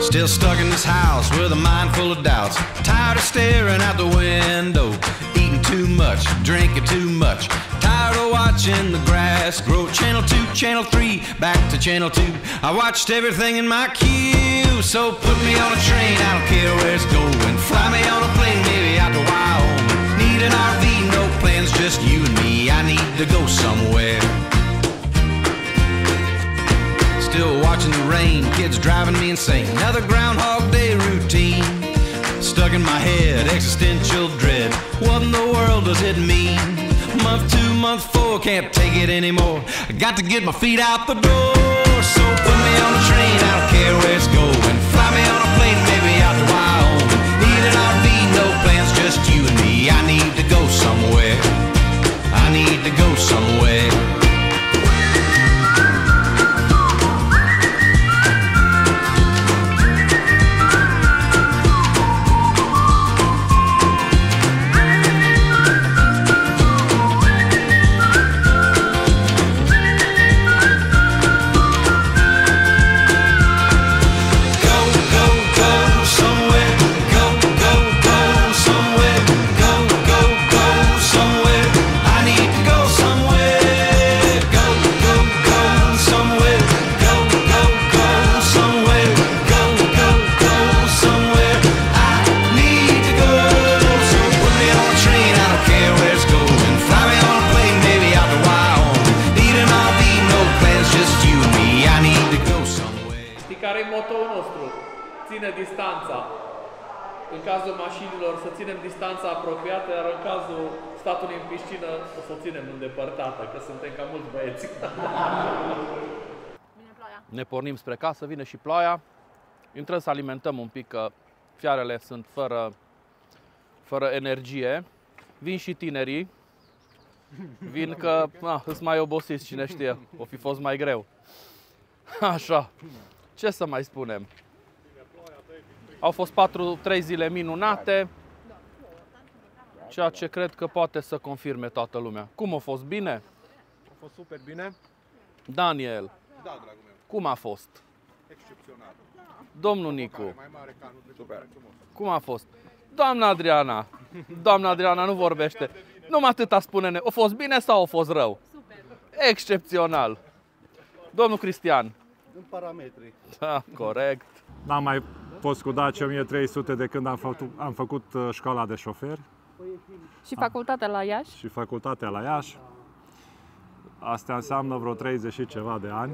Still stuck in this house with a mind full of doubts. Tired of staring out the window, eating too much, drinking too much. Tired of watching the grass grow. Channel 2, Channel 3, back to Channel 2. I watched everything in my queue. So put me on a train, I don't care where it's going. Fly me on a plane, maybe out to Wyoming. Need an RV, no plans, just you and me. I need to go somewhere. Still watching the rain, kids driving me insane. Another Groundhog Day routine. Stuck in my head, existential dread. What in the world does it mean? Month 2, month 4, can't take it anymore. I got to get my feet out the door. So put me on a train, I don't care where it's going. Fly me on a plane, maybe out to Wyoming. Need an RV, no plans, just you and me. I need to go somewhere. I need to go somewhere. Ține distanța. În cazul mașinilor să ținem distanța apropiată, iar în cazul statului în piscină o să o ținem îndepărtată, că suntem ca mulți băieți. Ne pornim spre casă, vine și ploaia. Intrăm să alimentăm un pic, că fiarele sunt fără energie. Vin și tinerii. Vin că îs mai obosiți, cine știe, o fi fost mai greu. Așa, ce să mai spunem? Au fost 3 zile minunate, ceea ce cred că poate să confirme toată lumea. Cum a fost? Bine? A fost super bine. Daniel, Da, dragul meu. cum a fost? Excepțional. Domnul Nicu, Mai mare ca anul trecut. Super. cum a fost? Doamna Adriana nu vorbește. Numai atâta spune-ne, a fost bine sau a fost rău? Super. Excepțional. Domnul Cristian. În parametri. Da, corect. N-am mai fost cu Dacia 1300 de când am făcut școala de șofer. Și facultatea la Iași? Și facultatea la Iași. Astea înseamnă vreo 30 și ceva de ani.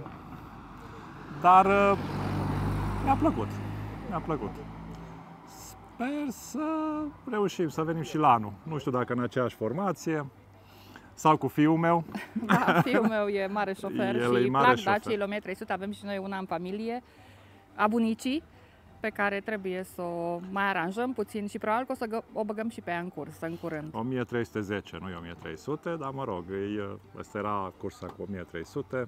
Dar mi-a plăcut. Mi-a plăcut. Sper să reușim să venim și la anul. Nu știu dacă în aceeași formație sau cu fiul meu. Da, fiul meu e mare șofer El și e mare plac șofer. Dacia 1300. Avem și noi una în familie, a bunicii, pe care trebuie să o mai aranjăm puțin și probabil că o să o băgăm și pe ea în cursă în curând. 1310, nu e 1300, dar mă rog, ăsta era cursa cu 1300.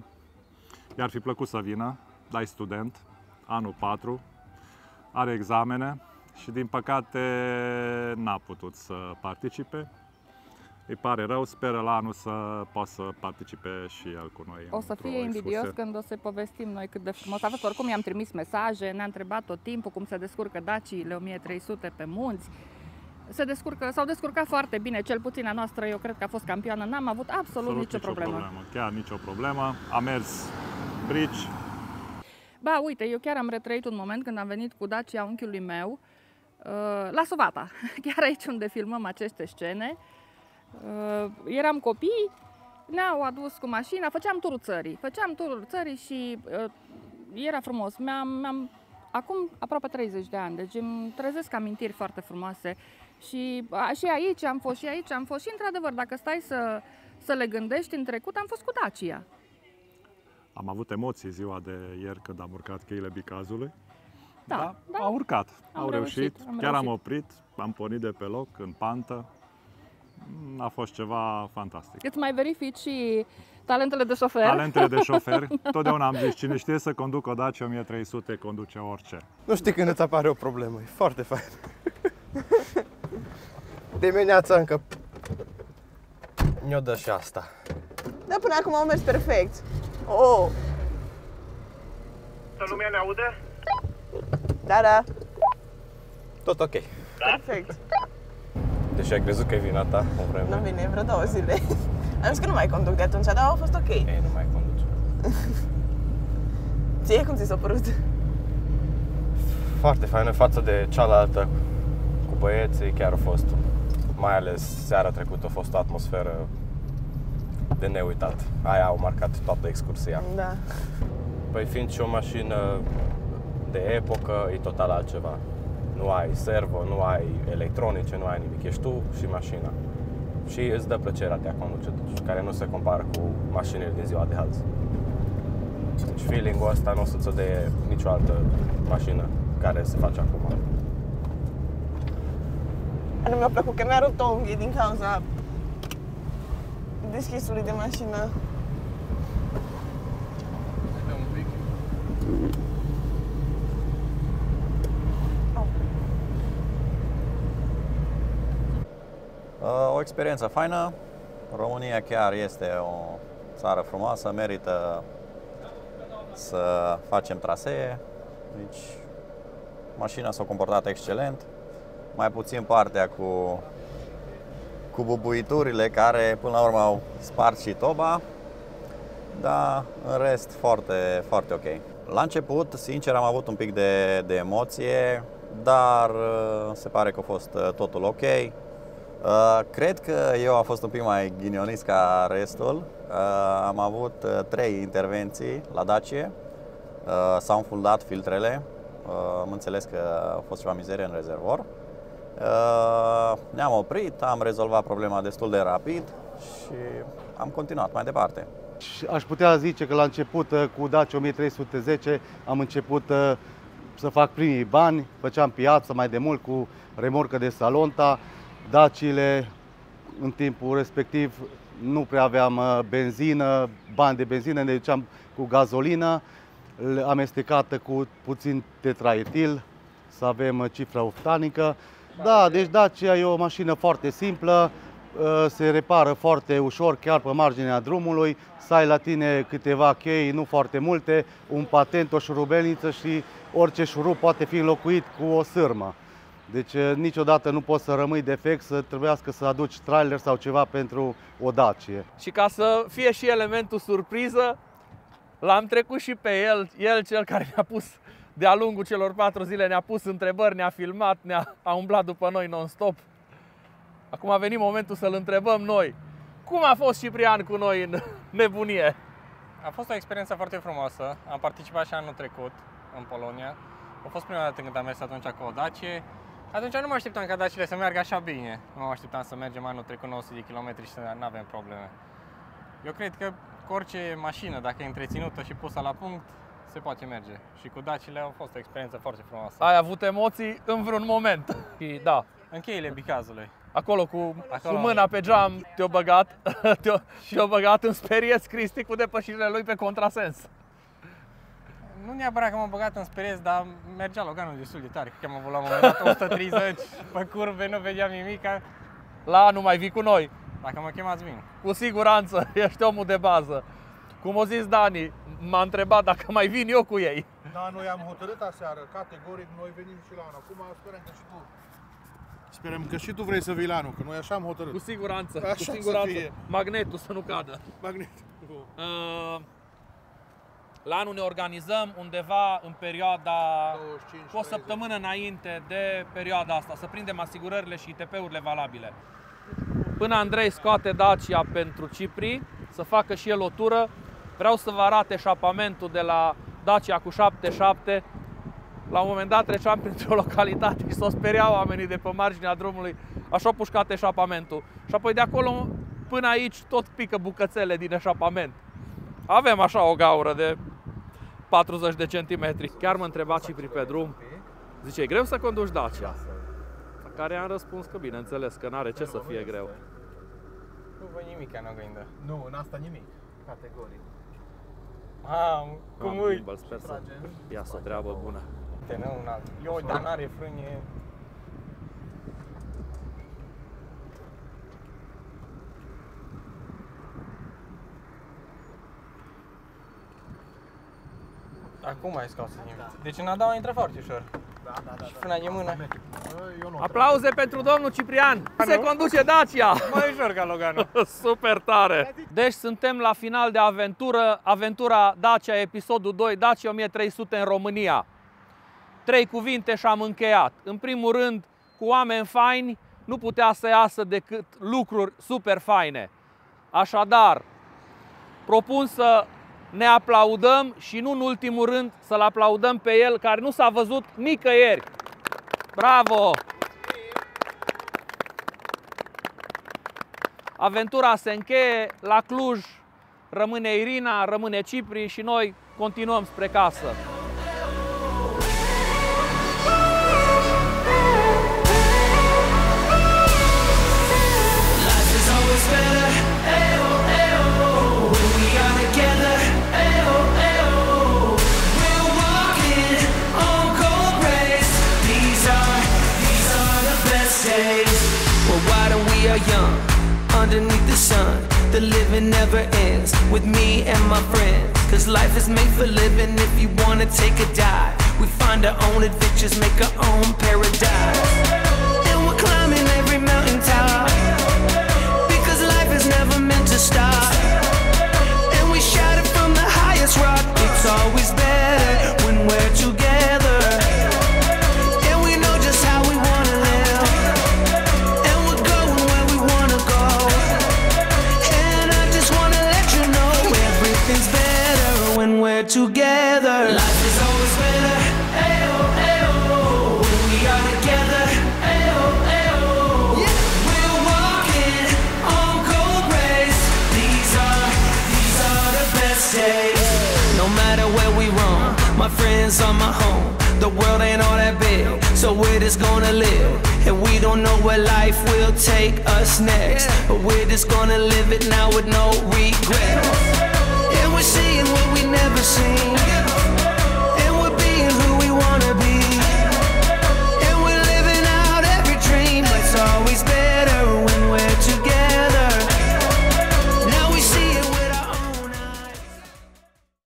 I-ar fi plăcut să vină, dar e student, anul 4, are examene și din păcate n-a putut să participe. îi pare rău, speră la anul să poată să participe și el cu noi. O să fie invidios când o să povestim noi cât de frumos a fost. Oricum i-am trimis mesaje, ne-a întrebat tot timpul cum se descurcă Daciile 1300 pe munți. S-au descurcat foarte bine, cel puțin a noastră, eu cred că a fost campioană, n-am avut absolut nicio problemă. Chiar nicio problemă, a mers brici. Ba, uite, eu chiar am retrăit un moment când am venit cu Dacia unchiului meu la Sovata, chiar aici unde filmăm aceste scene. Eram copii, ne-au adus cu mașina, făceam turul țării și era frumos. Acum aproape 30 de ani, deci îmi trezesc amintiri foarte frumoase și aici am fost și într-adevăr, dacă stai să le gândești, în trecut am fost cu Dacia. Am avut emoții ziua de ieri când am urcat cheile Bicazului. Da. Au urcat, au reușit. Chiar am oprit, am pornit de pe loc, în pantă. A fost ceva fantastic. Îți mai verifici și talentele de șofer? Talentele de șofer. Totdeauna am zis, cine știe să conducă o Dacia 1300, conduce orice. Nu știi când îți apare o problemă, e foarte fain. Dimineața încă mi-o dă și asta. Dar până acum au mers perfect. Oh! Să lumea ne aude? Da. Tot ok. Perfect. Deși ai crezut că e vina ta o vreme. Nu vine, vreo 2 zile. Am zis că nu mai conduc de atunci, dar a fost ok. Ei, nu mai conduci. Ție cum ți s-a părut? Foarte faină față de cealaltă cu băieții, chiar a fost. Mai ales seara trecută a fost o atmosferă de neuitat. Aia au marcat toată excursia. Da. Păi fiind și o mașină de epocă, e total altceva. Nu ai servo, nu ai electronice, nu ai nimic. Ești tu și mașina. Și îți dă plăcerea de a conduce, care nu se compară cu mașinile din ziua de azi. Deci feeling-ul ăsta nu o să-ți o dea nicio altă mașină care se face acum. Nu mi-a plăcut că mi-a rupt o unghie din cauza deschisului de mașină. O experiență faină. România chiar este o țară frumoasă, merită să facem trasee. Deci mașina s-a comportat excelent. Mai puțin partea cu bubuiturile care până la urmă au spart și toba. Dar în rest foarte, foarte ok. La început, sincer, am avut un pic de emoție, dar se pare că a fost totul ok. Cred că eu am fost un pic mai ghinionist ca restul. Am avut 3 intervenții la Dacia. S-au înfundat filtrele. Am înțeles că a fost ceva mizerie în rezervor. Ne-am oprit, am rezolvat problema destul de rapid și am continuat mai departe. Aș putea zice că la început cu Dacia 1310 am început să fac primii bani. Făceam piață mai de mult cu remorcă de Salonta. Daciile în timpul respectiv nu prea aveam benzină, bani de benzină, ne duceam cu gazolină amestecată cu puțin tetraetil, să avem cifra oftanică. Da, deci Dacia e o mașină foarte simplă, se repară foarte ușor, chiar pe marginea drumului, să ai la tine câteva chei, nu foarte multe, un patent, o șurubelniță și orice șurub poate fi înlocuit cu o sârmă. Deci niciodată nu poți să rămâi defect, să trebuiască să aduci trailer sau ceva pentru o Dacia. Și ca să fie și elementul surpriză, l-am trecut și pe el cel care ne-a pus de-a lungul celor 4 zile, ne-a pus întrebări, ne-a filmat, a umblat după noi non-stop. Acum a venit momentul să-l întrebăm noi. Cum a fost Ciprian cu noi în nebunie? A fost o experiență foarte frumoasă. Am participat și anul trecut în Polonia. A fost prima dată când am mers atunci cu o Dacia. Atunci nu mă așteptam ca Daciile să meargă așa bine. Nu mă așteptam să mergem anul trecut 900 de km și să nu avem probleme. Eu cred că cu orice mașină, dacă e întreținută și pusă la punct, se poate merge. Și cu Daciile a fost o experiență foarte frumoasă. Ai avut emoții în vreun moment. Și da. În cheile Bicazului. Acolo cu mâna pe geam te-a băgat în sperie Cristi cu depășirile lui pe contrasens. Nu neapărat că m-am băgat în sperie, dar mergea Loganul destul de tare. Cred că am avut la un moment dat 130 pe curve, nu vedeam nimic. La nu mai vii cu noi. Dacă mă chemați, vin. Cu siguranță, ești omul de bază. Cum o zis Dani, m-a întrebat dacă mai vin eu cu ei. Da, noi am hotărât aseară, categoric, noi venim și la anul. Acum sperăm că și tu. Sperăm că și tu vrei să vii la anul, că noi așa am hotărât. Cu siguranță, așa cu siguranță. Magnetul să nu cadă. Magnetul. La anul ne organizăm undeva în perioada, cu o săptămână înainte de perioada asta, să prindem asigurările și ITP-urile valabile. Până Andrei scoate Dacia pentru Cipri, să facă și el o tură, vreau să vă arate eșapamentul de la Dacia cu 7.7. La un moment dat treceam printr-o localitate și s-o speriau oamenii de pe marginea drumului, așa au pușcat eșapamentul. Și apoi de acolo până aici tot pică bucățele din eșapament. Avem așa o gaură de 40 de centimetri. Chiar mă întreba Cipri pe drum, zice, e greu să conduci Dacia? La care am răspuns că bineînțeles, că n-are ce să fie greu. Nu văd nimic în oglindă. Nu, în asta nimic, categoric. Cum îi? Sper să iasă o treabă bună. Un alt. Eu, dar n-are frânie. Acum ai scos nimic. Deci în Adau intră foarte ușor. Da. Și frâna de mână. Aplauze pentru domnul Ciprian! Se conduce Dacia! Mai ușor ca Loganul. Super tare! Deci suntem la final de aventură. Aventura Dacia, episodul 2, Dacia 1300 în România. 3 cuvinte și am încheiat. În primul rând, cu oameni faini nu putea să iasă decât lucruri super faine. Așadar, propun să ne aplaudăm și nu în ultimul rând să-l aplaudăm pe el care nu s-a văzut nicăieri. Bravo! Aventura se încheie, la Cluj rămâne Irina, rămâne Cipri și noi continuăm spre casă. Young, underneath the sun, the living never ends with me and my friends. Cause life is made for living. If you wanna take a dive, we find our own adventures, make our own paradise. And we're climbing every mountaintop, because life is never meant to stop. And we shout it from the highest rock. It's always better when we're together. And we know just how we wanna live. Everything's better when we're together. Life is always better, ayo, ayo. When we are together, ayo, ayo. Yeah. We're walking on cold rays. These are the best days. No matter where we roam, my friends are my home. The world ain't all that big, so we're just gonna live. And we don't know where life will take us next, but we're just gonna live it now with no regrets. We're seeing what we never seen.